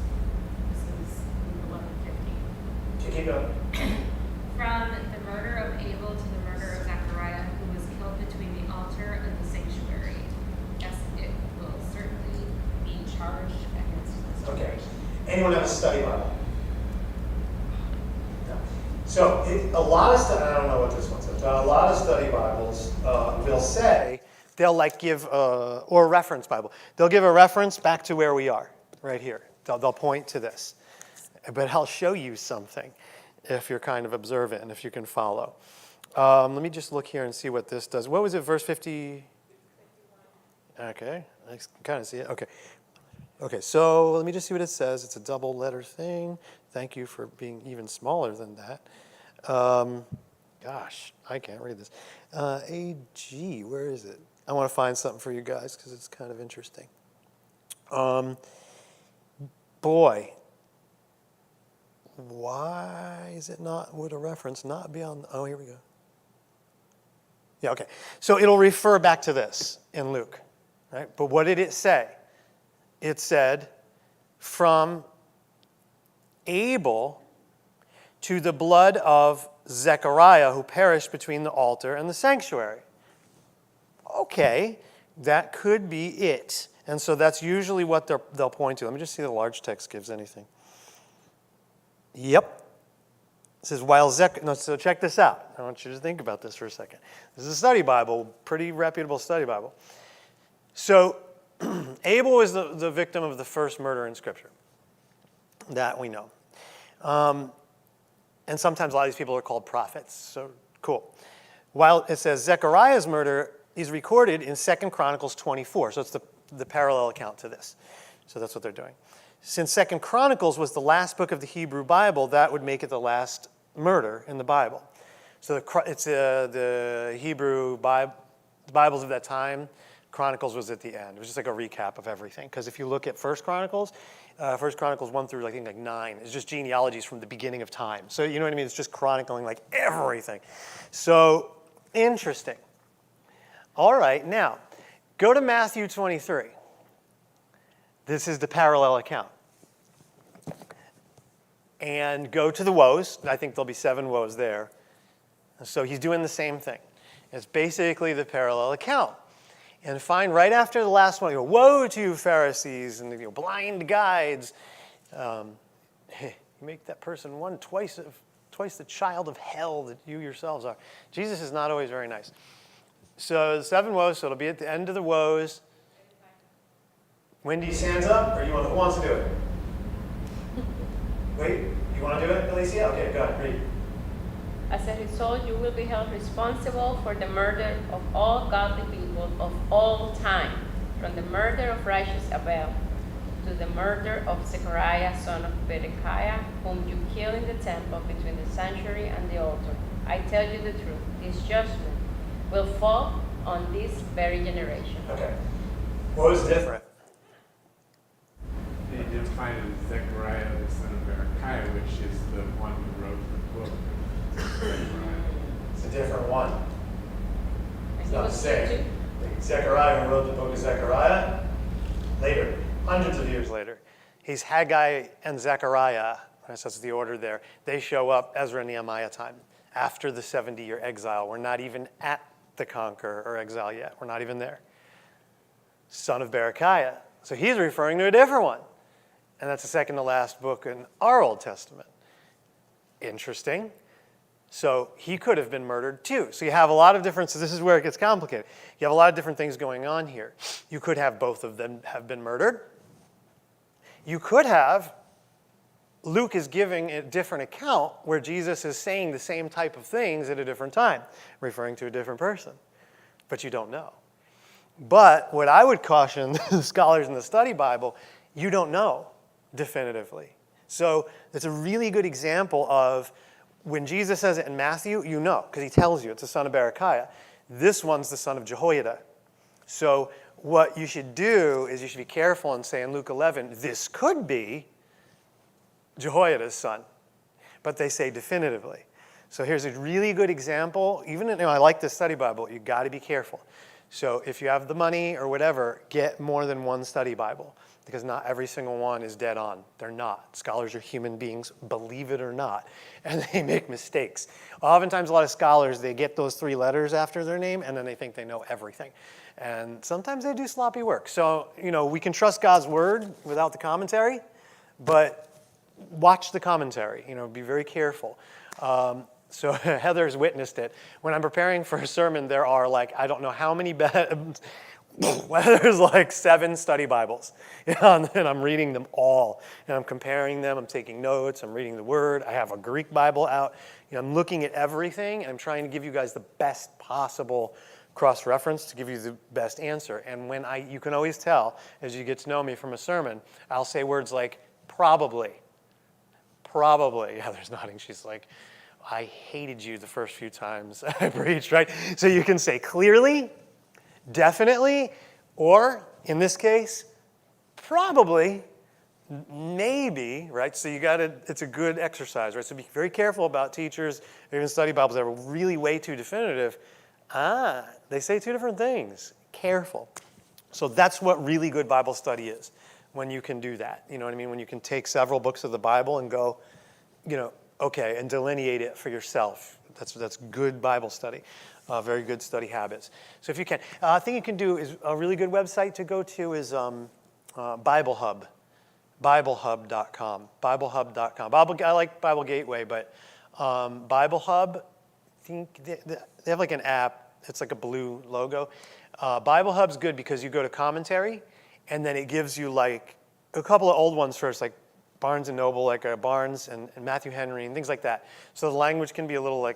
This is Luke 11:15. Keep going. From the murder of Abel to the murder of Zechariah, who was killed between the altar and the sanctuary. Yes, it will certainly be charged against this Okay. generation. Anyone have a study Bible? No. So a lot of I don't know what this one says. A lot of study Bibles will say they'll like give or a reference Bible. They'll give a reference back to where we are right here. They'll point to this, but I'll show you something if you're kind of observant and if you can follow. Let me just look here and see what this does. What was it? Verse 50. Okay, I can kind of see it. Okay, so let me just see what it says. It's a double letter thing. Thank you for being even smaller than that. Gosh, I can't read this. AG, where is it? I want to find something for you guys because it's kind of interesting. Boy, why is it not, would a reference not be on, oh, here we go. Yeah, okay. So it'll refer back to this in Luke, right? But what did it say? It said, from Abel to the blood of Zechariah, who perished between the altar and the sanctuary. Okay, that could be it. And so that's usually what they'll point to. Let me just see if the large text gives anything. Yep. It says, so check this out. I want you to think about this for a second. This is a study Bible, pretty reputable study Bible. So Abel was the victim of the first murder in Scripture that we know. And sometimes a lot of these people are called prophets. So cool. While it says Zechariah's murder is recorded in 2 Chronicles 24. So it's the parallel account to this. So that's what they're doing. Since 2 Chronicles was the last book of the Hebrew Bible, that would make it the last murder in the Bible. So it's the Hebrew Bibles of that time. Chronicles was at the end. It was just like a recap of everything. Because if you look at 1 Chronicles 1 through I think like 9, it's just genealogies from the beginning of time. So you know what I mean? It's just chronicling like everything. So interesting. All right, now go to Matthew 23. This is the parallel account. And go to the woes. I think there'll be 7 woes there. So he's doing the same thing. It's basically the parallel account. And find right after the last one, woe to you, Pharisees, and blind guides. You make that person twice the child of hell that you yourselves are. Jesus is not always very nice. So the 7 woes, so it'll be at the end of the woes. Wendy's hands up, or who wants to do it? Wait, you want to do it, Alicia? Okay, go ahead, read. As a result, you will be held responsible for the murder of all godly people of all time, from the murder of righteous Abel to the murder of Zechariah, son of Berechiah, whom you killed in the temple between the sanctuary and the altar. I tell you the truth, this judgment will fall on this very generation. Okay. What was different? They didn't find it as Zechariah, the son of Berechiah, which is the one who wrote the book. Zechariah. It's a different one. And It's he not the was same. killed Zechariah, who wrote the book of Zechariah, later, hundreds of years later. He's Haggai and Zechariah. That's the order there. They show up Ezra and Nehemiah time after the 70-year exile. We're not even at the conquer or exile yet. We're not even there. Son of Berechiah. So he's referring to a different one. And that's the second to last book in our Old Testament. Interesting. So he could have been murdered too. So you have a lot of differences. This is where it gets complicated. You have a lot of different things going on here. You could have both of them have been murdered. You could have, Luke is giving a different account where Jesus is saying the same type of things at a different time, referring to a different person. But you don't know. But what I would caution the scholars in the study Bible, you don't know definitively. So it's a really good example of when Jesus says it in Matthew, you know, because he tells you it's the son of Berechiah. This one's the son of Jehoiada. So what you should do is you should be careful and say in Luke 11, this could be Jehoiada's son. But they say definitively. So here's a really good example. Even I like this study Bible. You've got to be careful. So if you have the money or whatever, get more than one study Bible. Because not every single one is dead on. They're not. Scholars are human beings, believe it or not. And they make mistakes. Oftentimes, a lot of scholars, they get those 3 letters after their name, and then they think they know everything. And sometimes they do sloppy work. So, we can trust God's word without the commentary, but watch the commentary. Be very careful. So Heather's witnessed it. When I'm preparing for a sermon, there are I don't know how many there's 7 study Bibles, and I'm reading them all, and I'm comparing them, I'm taking notes, I'm reading the Word, I have a Greek Bible out, I'm looking at everything, and I'm trying to give you guys the best possible cross-reference to give you the best answer. And you can always tell, as you get to know me from a sermon, I'll say words like, probably, Heather's nodding, she's like, I hated you the first few times I preached, right? So you can say clearly, definitely, or in this case, probably, maybe, right? So it's a good exercise, right? So be very careful about teachers, even study Bibles that are really way too definitive. They say 2 different things. Careful. So that's what really good Bible study is, when you can do that. You know what I mean? When you can take several books of the Bible and go, okay, and delineate it for yourself. That's good Bible study. Very good study habits. So if you can. Thing you can do is a really good website to go to is Bible Hub. BibleHub.com. BibleHub.com. I like Bible Gateway, but Bible Hub, I think they have an app. It's a blue logo. Bible Hub's good because you go to commentary, and then it gives you a couple of old ones first, like Barnes and Noble, Barnes and Matthew Henry and things like that. So the language can be a little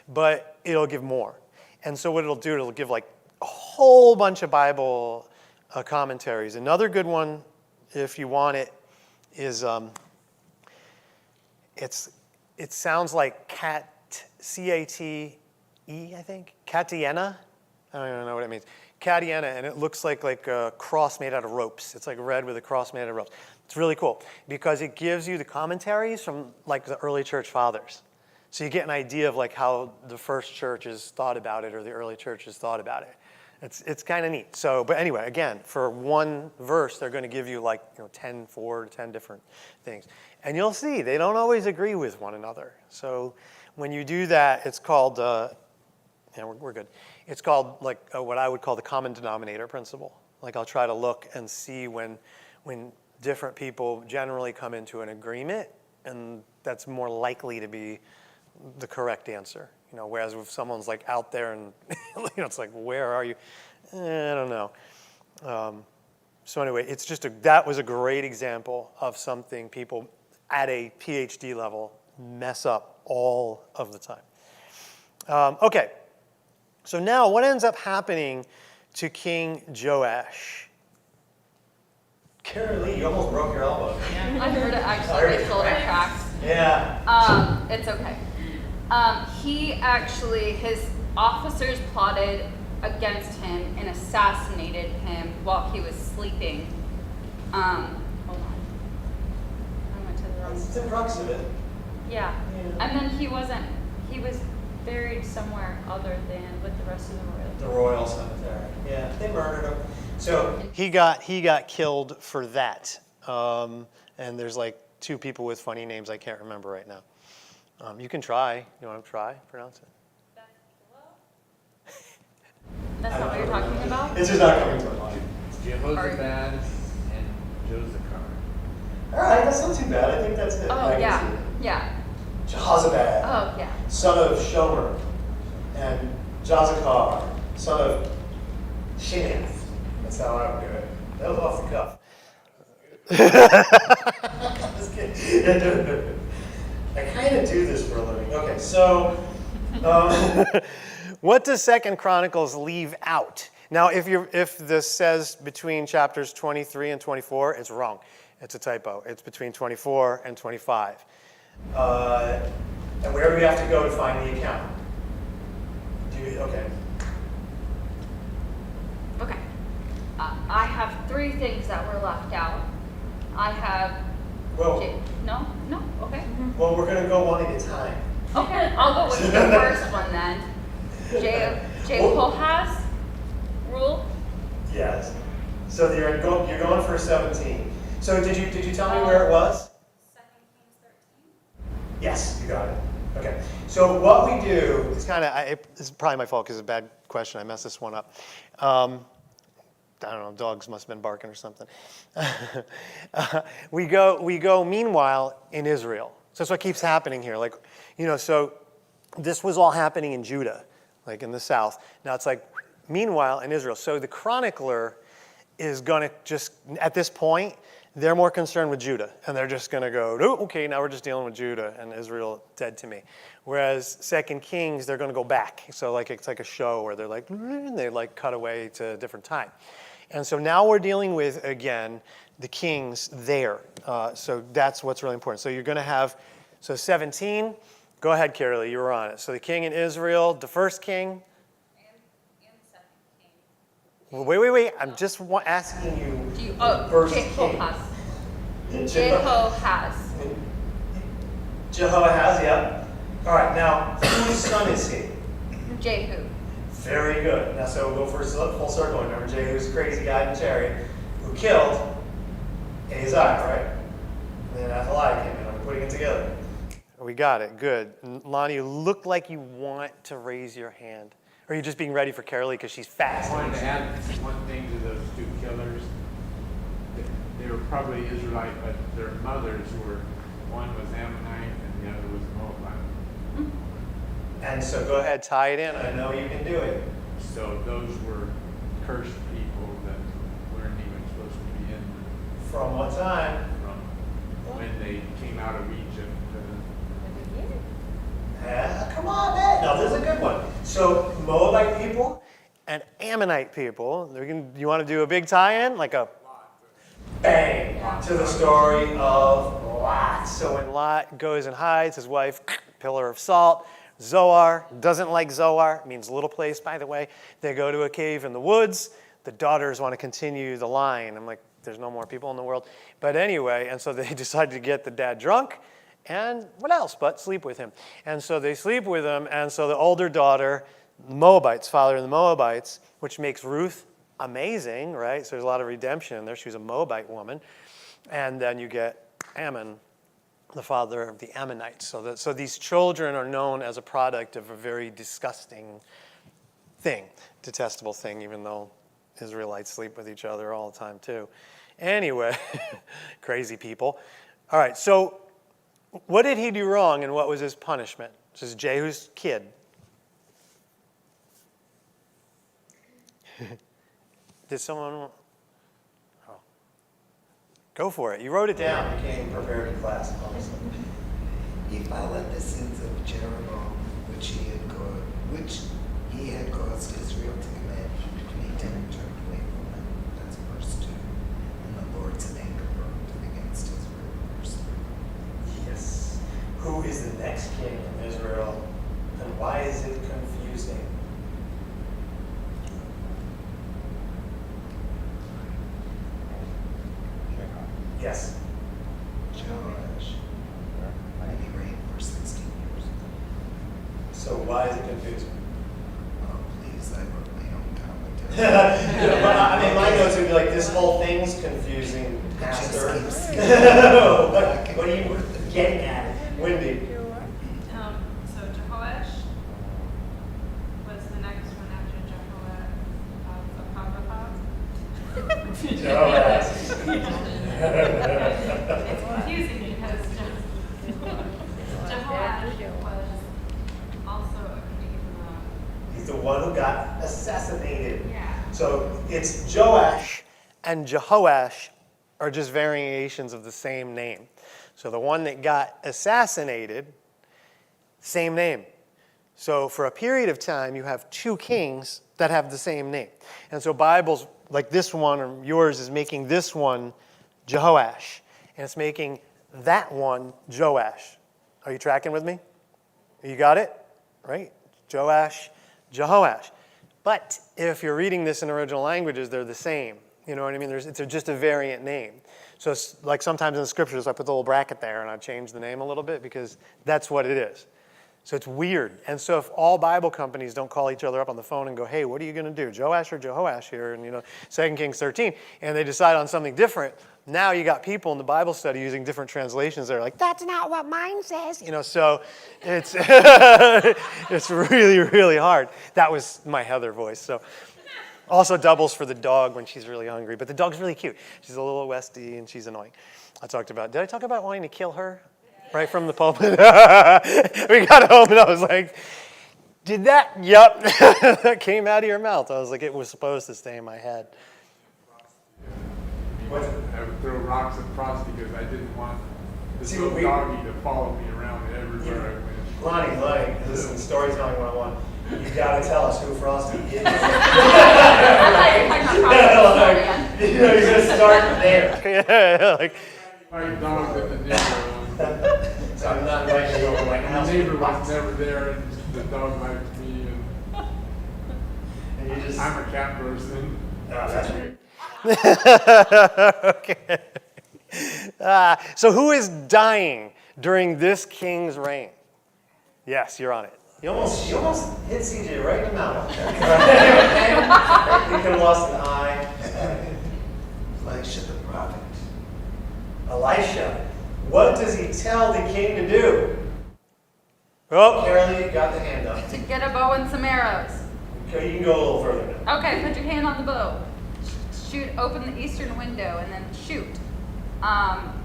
but it'll give more. And so what it'll do, it'll give a whole bunch of Bible commentaries. Another good one, if you want it, is it sounds like C-A-T-E, I think, Catiena. I don't even know what it means. Catiena, and it looks like a cross made out of ropes. It's red with a cross made out of ropes. It's really cool because it gives you the commentaries from the early church fathers. So you get an idea of how the first churches thought about it or the early churches thought about it. It's kind of neat. So, but anyway, again, for one verse, they're going to give you 4 to 10 different things. And you'll see, they don't always agree with one another. So when you do that, it's called, we're good. It's called what I would call the common denominator principle. I'll try to look and see when different people generally come into an agreement, and that's more likely to be the correct answer. Whereas if someone's like out there and it's like, where are you? I don't know. So anyway, that was a great example of something people at a PhD level mess up all of the time. Okay, so now what ends up happening to King Joash? Carrie Lee, you almost broke your elbow. I heard it actually. My shoulder cracked. Yeah. It's okay. His officers plotted against him and assassinated him while he was sleeping. Hold on. I went to the wrong. It's the crux of it. Yeah. Yeah. And then he was buried somewhere other than with the rest of the royal. The royal cemetery. Yeah, they murdered him. So he got killed for that. And there's like two people with funny names I can't remember right now. You can try. You want to try? Pronounce it. That's not what you're talking about? It's just not coming to mind. Jehoshaphat and Josachar. All right, that's not too bad. I think that's it. Oh, I can yeah. see it. Yeah. Jehoshaphat, Oh, yeah. son of Shomer, and Jozachar, son of Shineth. That's how I would do it. That was off the cuff. Just kidding. Yeah, no. I kind of do this for a living. Okay, so what does 2 Chronicles leave out? Now, if this says between chapters 23 and 24, it's wrong. It's a typo. It's between 24 and 25. And where do we have to go to find the account? Okay. Okay. I have 3 things that were left out. I have. Well, No? Okay. well, we're going to go one at a time. Okay. I'll go with the first one then. Jehoahaz rule. Yes. So you're going for 17. So did you tell me where it was? 2 Kings 13. Yes, you got it. Okay. So what we do is it's probably my fault because it's a bad question. I messed this one up. I don't know. Dogs must have been barking or something. We go. Meanwhile, in Israel. So that's what keeps happening here. So this was all happening in Judah, like in the south. Now it's like, meanwhile, in Israel. So the chronicler is going to just, at this point, they're more concerned with Judah. And they're just going to go, oh, okay, now we're just dealing with Judah and Israel dead to me. Whereas 2 Kings, they're going to go back. So it's like a show where they're like, and they cut away to a different time. And so now we're dealing with, again, the kings there. So that's what's really important. So you're going to have, 17. Go ahead, Carly, you were on it. So the king in Israel, the first king. And the second king. Well, wait. I'm just asking you. First Jehoahaz. king. Jehoahaz. Jehoahaz, yeah. All right, now, whose son is he? Jehu. Very good. Now, so we'll go for a full circle. Remember, Jehu's a crazy guy in the chariot who killed Ahaziah, right? And then Athaliah came in. I'm putting it together. We got it. Good. Lonnie, you look like you want to raise your hand. Or are you just being ready for Carolee because she's fast? I wanted to add one thing to those 2 killers. They were probably Israelite, but their mothers were, one was Ammonite and the other was Moabite. And so go ahead, tie it in. I know you can do it. So those were cursed people that weren't even supposed to be in From what time? from when they came out of Egypt. Come on, man. No, this is a good one. So Moabite people and Ammonite people. You want to do a big tie-in? Like a bang to the story of Lot. So when Lot goes and hides, his wife, pillar of salt. Zoar doesn't like Zoar. Means little place, by the way. They go to a cave in the woods. The daughters want to continue the line. I'm like, there's no more people in the world. But anyway, and so they decided to get the dad drunk. And what else but sleep with him. And so they sleep with him. And so the older daughter, Moabites, father of the Moabites, which makes Ruth amazing, right? So there's a lot of redemption in there. She was a Moabite woman. And then you get Ammon, the father of the Ammonites. So these children are known as a product of a very disgusting thing, detestable thing, even though Israelites sleep with each other all the time too. Anyway, crazy people. All right, so what did he do wrong and what was his punishment? This is Jehu's kid. Did someone? Oh. Go for it. You wrote it down. You came prepared to class. Honestly. He followed the sins of Jeroboam, which he had caused Israel to commit, and he turned away from them. That's verse 2. And the Lord's anger burned against Israel. Verse 3. Yes. Who is the next king of Israel, and why is it confusing? Yes. Joash. And he reigned for 16 years. So why is it confusing? Oh, please, I wrote my own commentary. I mean, my notes would be like, this whole thing's confusing, It Pastor. just keeps What are you getting at? Wendy. So Joash was the next one after Jehoiakim. It's confusing because Jehoash was also a king in He's the one who got assassinated. Yeah. So it's Joash and Jehoash are just variations of the same name. So the one that got assassinated, same name. So for a period of time, you have two kings that have the same name. And so Bibles like this one or yours is making this one Jehoash. And it's making that one Joash. Are you tracking with me? You got it? Right? Joash, Jehoash. But if you're reading this in original languages, they're the same. You know what I mean? It's just a variant name. So it's like sometimes in the scriptures, I put the little bracket there and I change the name a little bit because that's what it is. So it's weird. And so if all Bible companies don't call each other up on the phone and go, hey, what are you going to do? Joash or Jehoash here? And 2 Kings 13. And they decide on something different. Now you got people in the Bible study using different translations that are like, that's not what mine says. So it's it's really, really hard. That was my Heather voice. So also doubles for the dog when she's really hungry. But the dog's really cute. She's a little Westie and she's annoying. Did I talk about wanting to kill her? Right from the pulpit. We got home and I was like, did that? Yep. That came out of your mouth. I was like, it was supposed to stay in my head. I would throw rocks at Frosty because I didn't want this See, little doggy to follow me around everywhere I went. Lonnie, listen, storytelling 101. You got to tell us who Frosty is. I thought you were talking about Frosty again. You're going to start there. Yeah, like, My dog with the neighbor. so I'm not inviting you over my The house. neighbor was never there, and the dog liked me, And you just, I'm a cat person. oh, that's weird. Okay. So who is dying during this king's reign? Yes, you're on it. You almost hit CJ right in the mouth. You could have lost an eye. Elisha the prophet. Elisha. What does he tell the king to do? Oh, Carolee, you got the hand up. To get a bow and some arrows. Okay, you can go a little further now. Okay, put your hand on the bow. Shoot, open the eastern window and then shoot.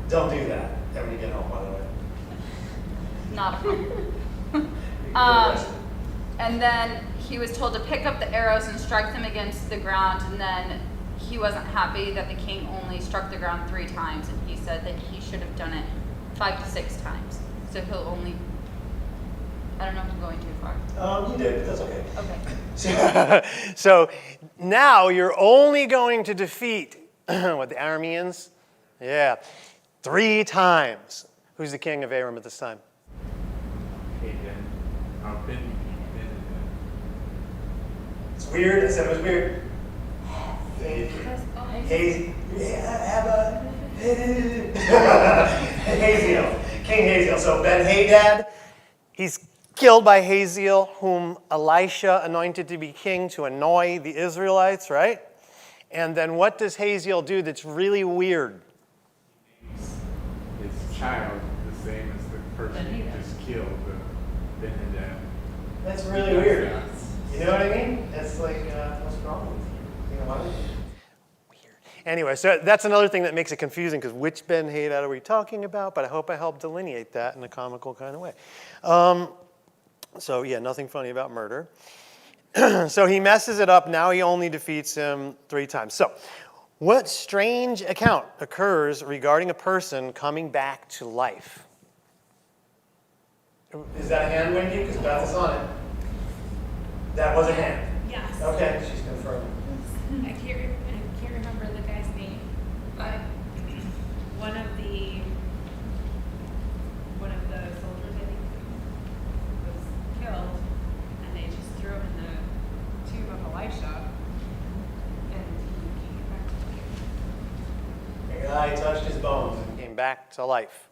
Don't do that when you get home, by the way. Not a problem. You can get arrested. And then he was told to pick up the arrows and strike them against the ground, and then he wasn't happy that the king only struck the ground 3 times, and he said that he should have done it 5 to 6 times. So he'll only, I don't know if I'm going too far. You did, but that's okay. Okay. So now you're only going to defeat what, the Arameans? Yeah, 3 times. Who's the king of Aram at this time? Hey, Ben. Ben. It's weird. I said it was weird. Hazael. King Hazael. So Ben-Hadad, he's killed by Hazael, whom Elisha anointed to be king to annoy the Israelites, right? And then what does Hazael do that's really weird? His child the same as the person who just killed Ben-Hadad. That's really weird. You know what I mean? It's like, what's wrong with you? You know what? Weird. Anyway, so that's another thing that makes it confusing, because which Ben-Hadad are we talking about? But I hope I helped delineate that in a comical kind of way. So yeah, nothing funny about murder. So he messes it up. Now he only defeats him 3 times. So what strange account occurs regarding a person coming back to life? Is that a hand, Wendy? Because Beth is on it. That was a hand. Yes. Okay, she's confirming. I can't remember the guy's name, but one of the soldiers, I think, was killed, and they just threw him in the tomb of Elisha, and he came back to life. The guy touched his bones and came back to life.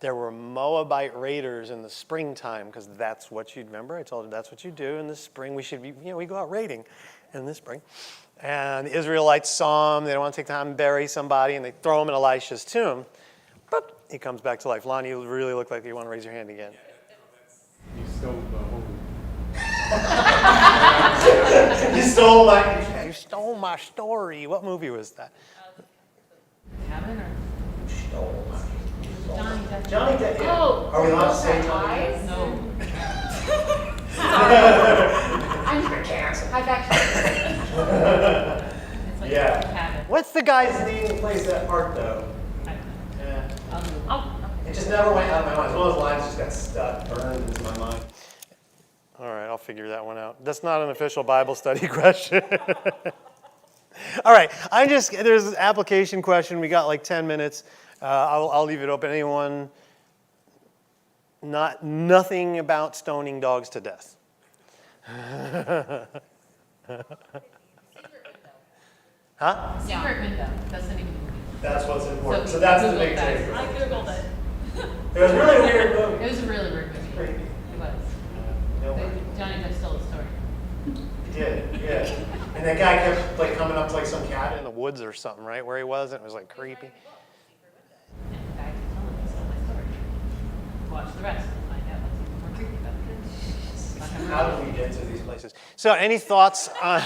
There were Moabite raiders in the springtime, because that's what you'd remember. I told you that's what you do in the spring. We should be, we go out raiding in the spring. And the Israelites saw him. They don't want to take time to bury somebody, and they throw him in Elisha's tomb. Boop, he comes back to life. Lonnie, you really look like you want to raise your hand again. You stole the whole. You stole my story. What movie was that? Cabin or Stole my Johnny Depp? Johnny Depp. Yeah. Oh, Are we allowed to say those Johnny eyes? Depp? No. I'm I've actually. It's like Yeah. Cabin. What's the guy's name who plays that part, though? I don't know. Yeah. Oh, It just never went out of my mind. It's one of those lines just got stuck, burned into my mind. All right, I'll figure that one out. That's not an official Bible study question. All right, there's an application question. We got like 10 minutes. I'll leave it open. Anyone? Nothing about stoning dogs to death. Huh? secret window. That's the name of the movie. That's what's important. So So that's the Googled big that. takeaway. I Googled it. It was really a weird movie. It was a really weird movie. Creepy. It was. No way. Johnny Depp stole the story. He did, yeah. And that guy kept like coming up to like some cabin in the woods or something, right? Where he was, and it was like creepy. And the guy kept telling me he stole my story. Watch the rest and find out what's even more creepy about it. How did we get to these places? So, any thoughts on?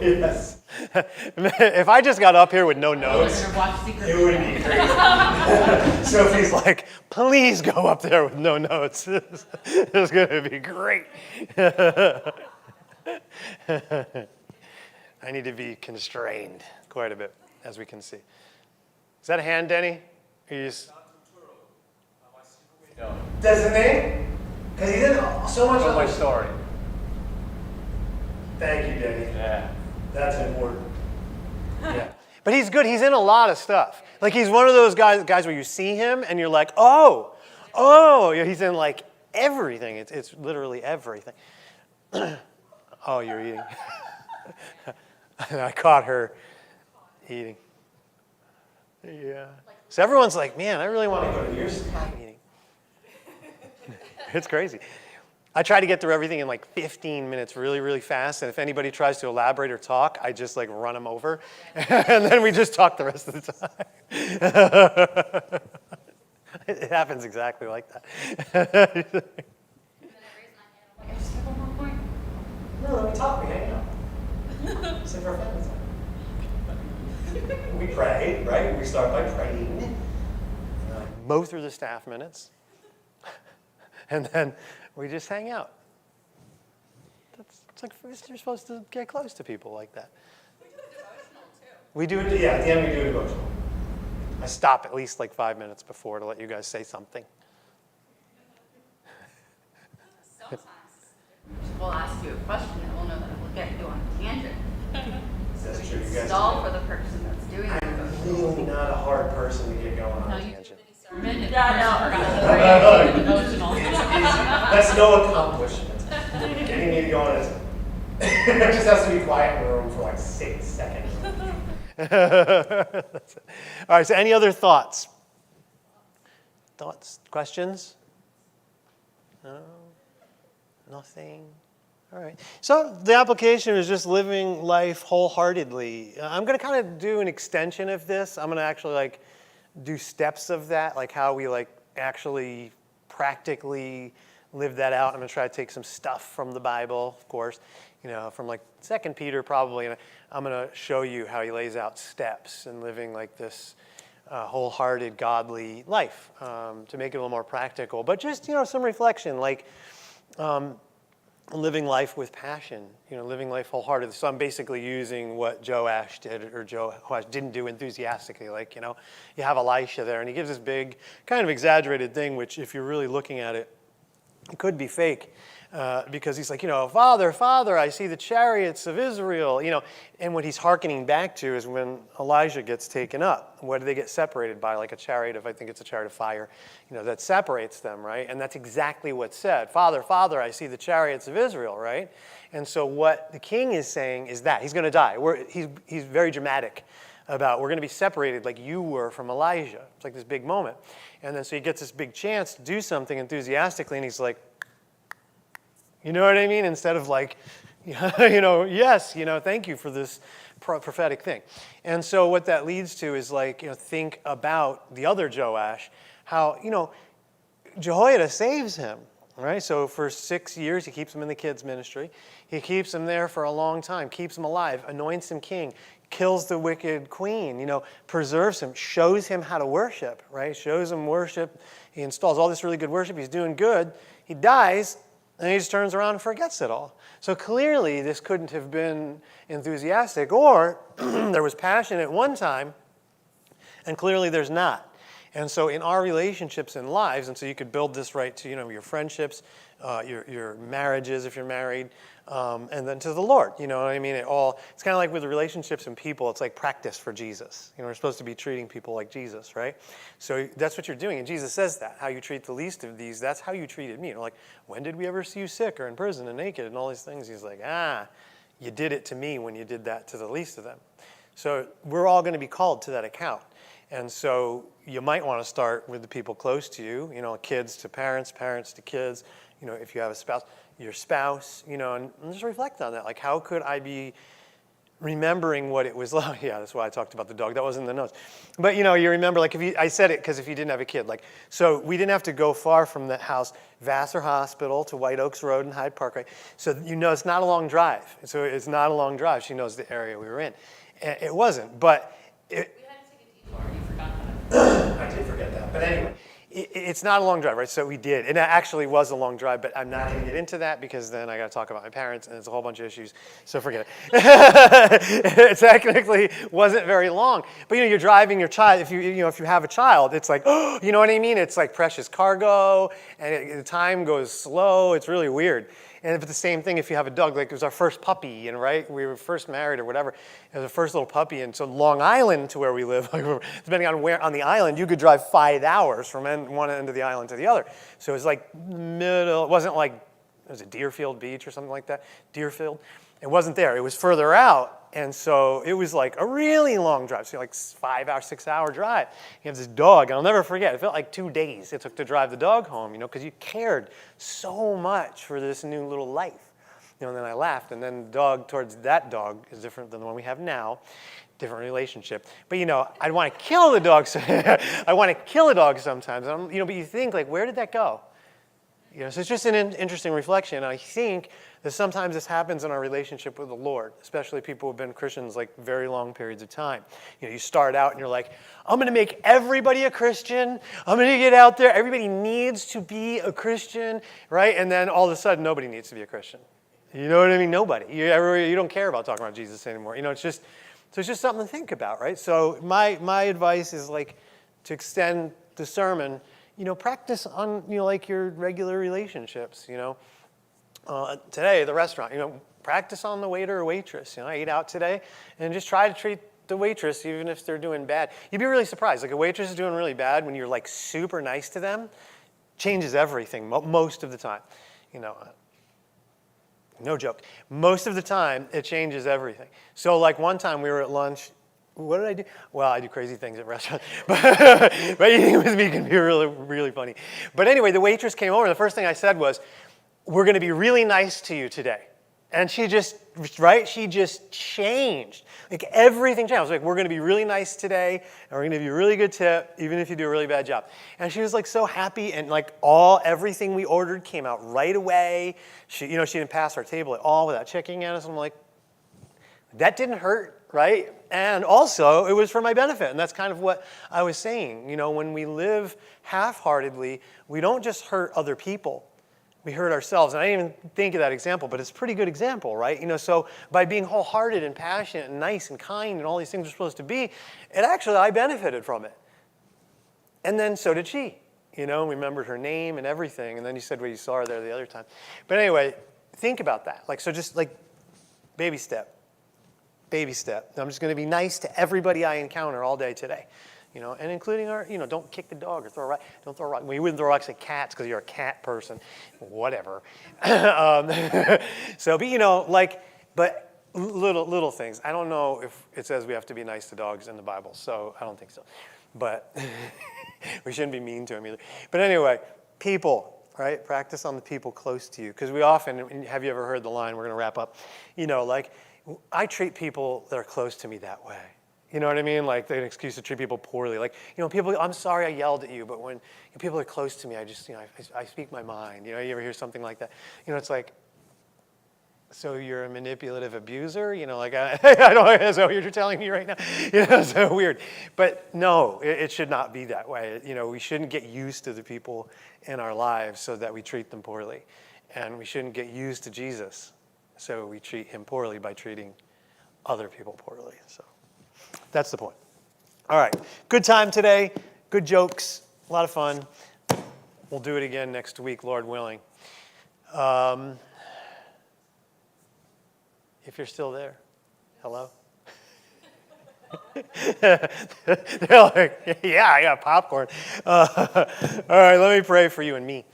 Yes. If I just got up here with no notes, We're gonna watch Secret it would Window. be crazy. Sophie's like, please go up there with no notes. It's going to be great. I need to be constrained quite a bit, as we can see. Is that a hand, Denny? Does the name? Because he did so much of my story. Thank you, Denny. Yeah. That's important. Yeah. But he's good. He's in a lot of stuff. Like he's one of those guys where you see him and you're like, oh, yeah, he's in like everything. It's literally everything. Oh, you're eating. And I caught her eating. Yeah. So everyone's like, man, I really want to go to your meeting. It's crazy. I try to get through everything in like 15 minutes really, really fast. And if anybody tries to elaborate or talk, I just like run them over. And then we just talk the rest of the time. It happens exactly like that. No, let me talk. We hang out. Sit for a family time. We pray, right? We start by praying. Mow through the staff minutes. And then we just hang out. It's like you're supposed to get close to people like that. We do a devotional too. We do it, yeah, at the end we do a devotional. I stop at least like 5 minutes before to let you guys say something. Sometimes we'll ask you a question and we'll know that we'll get you on a tangent. That's We true. can You guys stall for the person that's doing it. I'm really not a hard person to get going on No, a you- tangent. That's no accomplishment. Getting me to go on it just has to be quiet in the room for like 6 seconds. That's it. All right, so any other thoughts? Thoughts? Questions? No? Nothing? All right. So the application is just living life wholeheartedly. I'm going to kind of do an extension of this. I'm going to actually like do steps of that, like how we like actually practically live that out. I'm going to try to take some stuff from the Bible, of course, from like 2 Peter probably, and I'm going to show you how he lays out steps in living like this wholehearted, godly life, to make it a little more practical. But just, some reflection, like living life with passion, living life wholeheartedly. So I'm basically using what Joash did, or Joash didn't do enthusiastically. Like, you have Elisha there, and he gives this big, kind of exaggerated thing, which if you're really looking at it, it could be fake. Because he's like, Father, Father, I see the chariots of Israel, and what he's hearkening back to is when Elijah gets taken up. What do they get separated by? Like a chariot of, I think it's a chariot of fire, that separates them, right? And that's exactly what's said. Father, Father, I see the chariots of Israel, right? And so what the king is saying is that he's going to die. He's very dramatic about, we're going to be separated like you were from Elijah. It's like this big moment. And then so he gets this big chance to do something enthusiastically, and he's like, you know what I mean? Instead of like, yes, thank you for this prophetic thing. And so what that leads to is like, think about the other Joash, how, Jehoiada saves him, right? So for 6 years, he keeps him in the kids' ministry. He keeps him there for a long time, keeps him alive, anoints him king, kills the wicked queen, preserves him, shows him how to worship, right? Shows him worship. He installs all this really good worship. He's doing good. He dies. And he just turns around and forgets it all. So clearly, this couldn't have been enthusiastic, or there was passion at one time, and clearly there's not. And so in our relationships and lives, and so you could build this right to your friendships, your marriages if you're married, and then to the Lord. You know what I mean? It's kind of like with the relationships and people, it's like practice for Jesus. We're supposed to be treating people like Jesus, right? So that's what you're doing. And Jesus says that. How you treat the least of these, that's how you treated me. Like, when did we ever see you sick or in prison and naked and all these things? He's like, you did it to me when you did that to the least of them. So we're all going to be called to that account. And so you might want to start with the people close to you, kids to parents, parents to kids, if you have a spouse, your spouse, and just reflect on that. Like, how could I be remembering what it was like? Yeah, that's why I talked about the dog. That wasn't in the notes. But, you remember, like, I said it because if you didn't have a kid, like, so we didn't have to go far from that house, Vassar Hospital to White Oaks Road and Hyde Park, right? So, it's not a long drive. So it's not a long drive. She knows the area we were in. It wasn't, but We had to take a detour. You forgot that. I did forget that. But anyway, it's not a long drive, right? So we did. And it actually was a long drive, but I'm not going to get into that because then I got to talk about my parents, and it's a whole bunch of issues. So forget it. It technically wasn't very long. But, you're driving your child. If you have a child, it's like, you know what I mean? It's like precious cargo, and the time goes slow. It's really weird. And it's the same thing if you have a dog. Like, it was our first puppy, right? We were first married or whatever. It was the first little puppy. And so Long Island to where we live, depending on where on the island, you could drive 5 hours from one end of the island to the other. So it was like middle. It wasn't like, was it Deerfield Beach or something like that? Deerfield. It wasn't there. It was further out. And so it was like a really long drive. So like 5 hour, 6 hour drive. You have this dog, and I'll never forget. It felt like 2 days it took to drive the dog home, because you cared so much for this new little life. And then I laughed. And then the dog towards that dog is different than the one we have now. Different relationship. But, I'd want to kill the dog. I want to kill a dog sometimes. But you think, like, where did that go? So it's just an interesting reflection. I think that sometimes this happens in our relationship with the Lord, especially people who have been Christians like very long periods of time. You start out and you're like, I'm going to make everybody a Christian. I'm going to get out there. Everybody needs to be a Christian, right? And then all of a sudden, nobody needs to be a Christian. You know what I mean? Nobody. You don't care about talking about Jesus anymore. It's just something to think about, right? So my advice is like to extend the sermon. Practice on, like your regular relationships, Today, the restaurant, practice on the waiter or waitress. I ate out today, and just try to treat the waitress even if they're doing bad. You'd be really surprised. Like, a waitress is doing really bad when you're, like, super nice to them. Changes everything most of the time. No joke. Most of the time, it changes everything. So, like, one time we were at lunch. What did I do? Well, I do crazy things at restaurants. But eating with me can be really, really funny. But anyway, the waitress came over. The first thing I said was, we're going to be really nice to you today. And she just changed. Like, everything changed. I was like, we're going to be really nice today, and we're going to give you a really good tip, even if you do a really bad job. And she was like so happy, and like everything we ordered came out right away. She didn't pass our table at all without checking at us. I'm like, that didn't hurt, right? And also, it was for my benefit. And that's kind of what I was saying. You know, when we live half-heartedly, we don't just hurt other people. We hurt ourselves. And I didn't even think of that example, but it's a pretty good example, right? You know, so by being wholehearted and passionate and nice and kind and all these things we're supposed to be, I benefited from it. And then so did she. You know, remembered her name and everything. And then you said, well, you saw her there the other time. But anyway, think about that. Like, so just like baby step. Baby step. I'm just going to be nice to everybody I encounter all day today. You know, and including our, you know, don't kick the dog or throw a rock. Don't throw a rock. Well, you wouldn't throw rocks at cats because you're a cat person. Whatever. So, but, you know, like, but little things. I don't know if it says we have to be nice to dogs in the Bible, so I don't think so. But we shouldn't be mean to them either. But anyway, people, right? Practice on the people close to you. Because we often, have you ever heard the line, we're going to wrap up, you know, like, I treat people that are close to me that way. You know what I mean? Like, an excuse to treat people poorly. Like, you know, people, I'm sorry I yelled at you, but when people are close to me, I just, you know, I speak my mind. You know, you ever hear something like that? You know, it's like, so you're a manipulative abuser? You know, like, I don't, is that what you're telling me right now? You know, so weird. But no, it should not be that way. You know, we shouldn't get used to the people in our lives so that we treat them poorly. And we shouldn't get used to Jesus so we treat him poorly by treating other people poorly. So that's the point. All right. Good time today. Good jokes. A lot of fun. We'll do it again next week, Lord willing. If you're still there, hello? They're like, yeah, I got popcorn. All right, let me pray for you and me.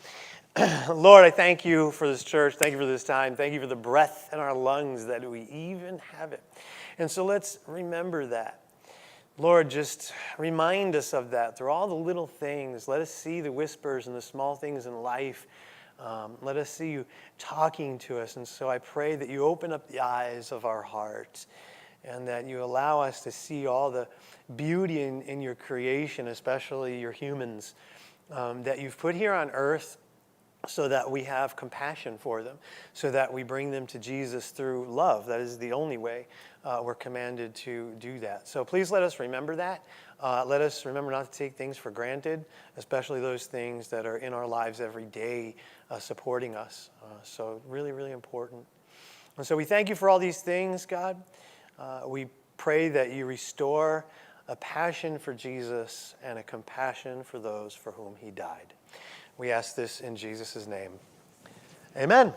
Lord, I thank you for this church. Thank you for this time. Thank you for the breath in our lungs that we even have it. And so let's remember that. Lord, just remind us of that through all the little things. Let us see the whispers and the small things in life. Let us see you talking to us. And so I pray that you open up the eyes of our hearts and that you allow us to see all the beauty in your creation, especially your humans, that you've put here on earth so that we have compassion for them, so that we bring them to Jesus through love. That is the only way we're commanded to do that. So please let us remember that. Let us remember not to take things for granted, especially those things that are in our lives every day supporting us. So really, really important. And so we thank you for all these things, God. We pray that you restore a passion for Jesus and a compassion for those for whom he died. We ask this in Jesus' name. Amen.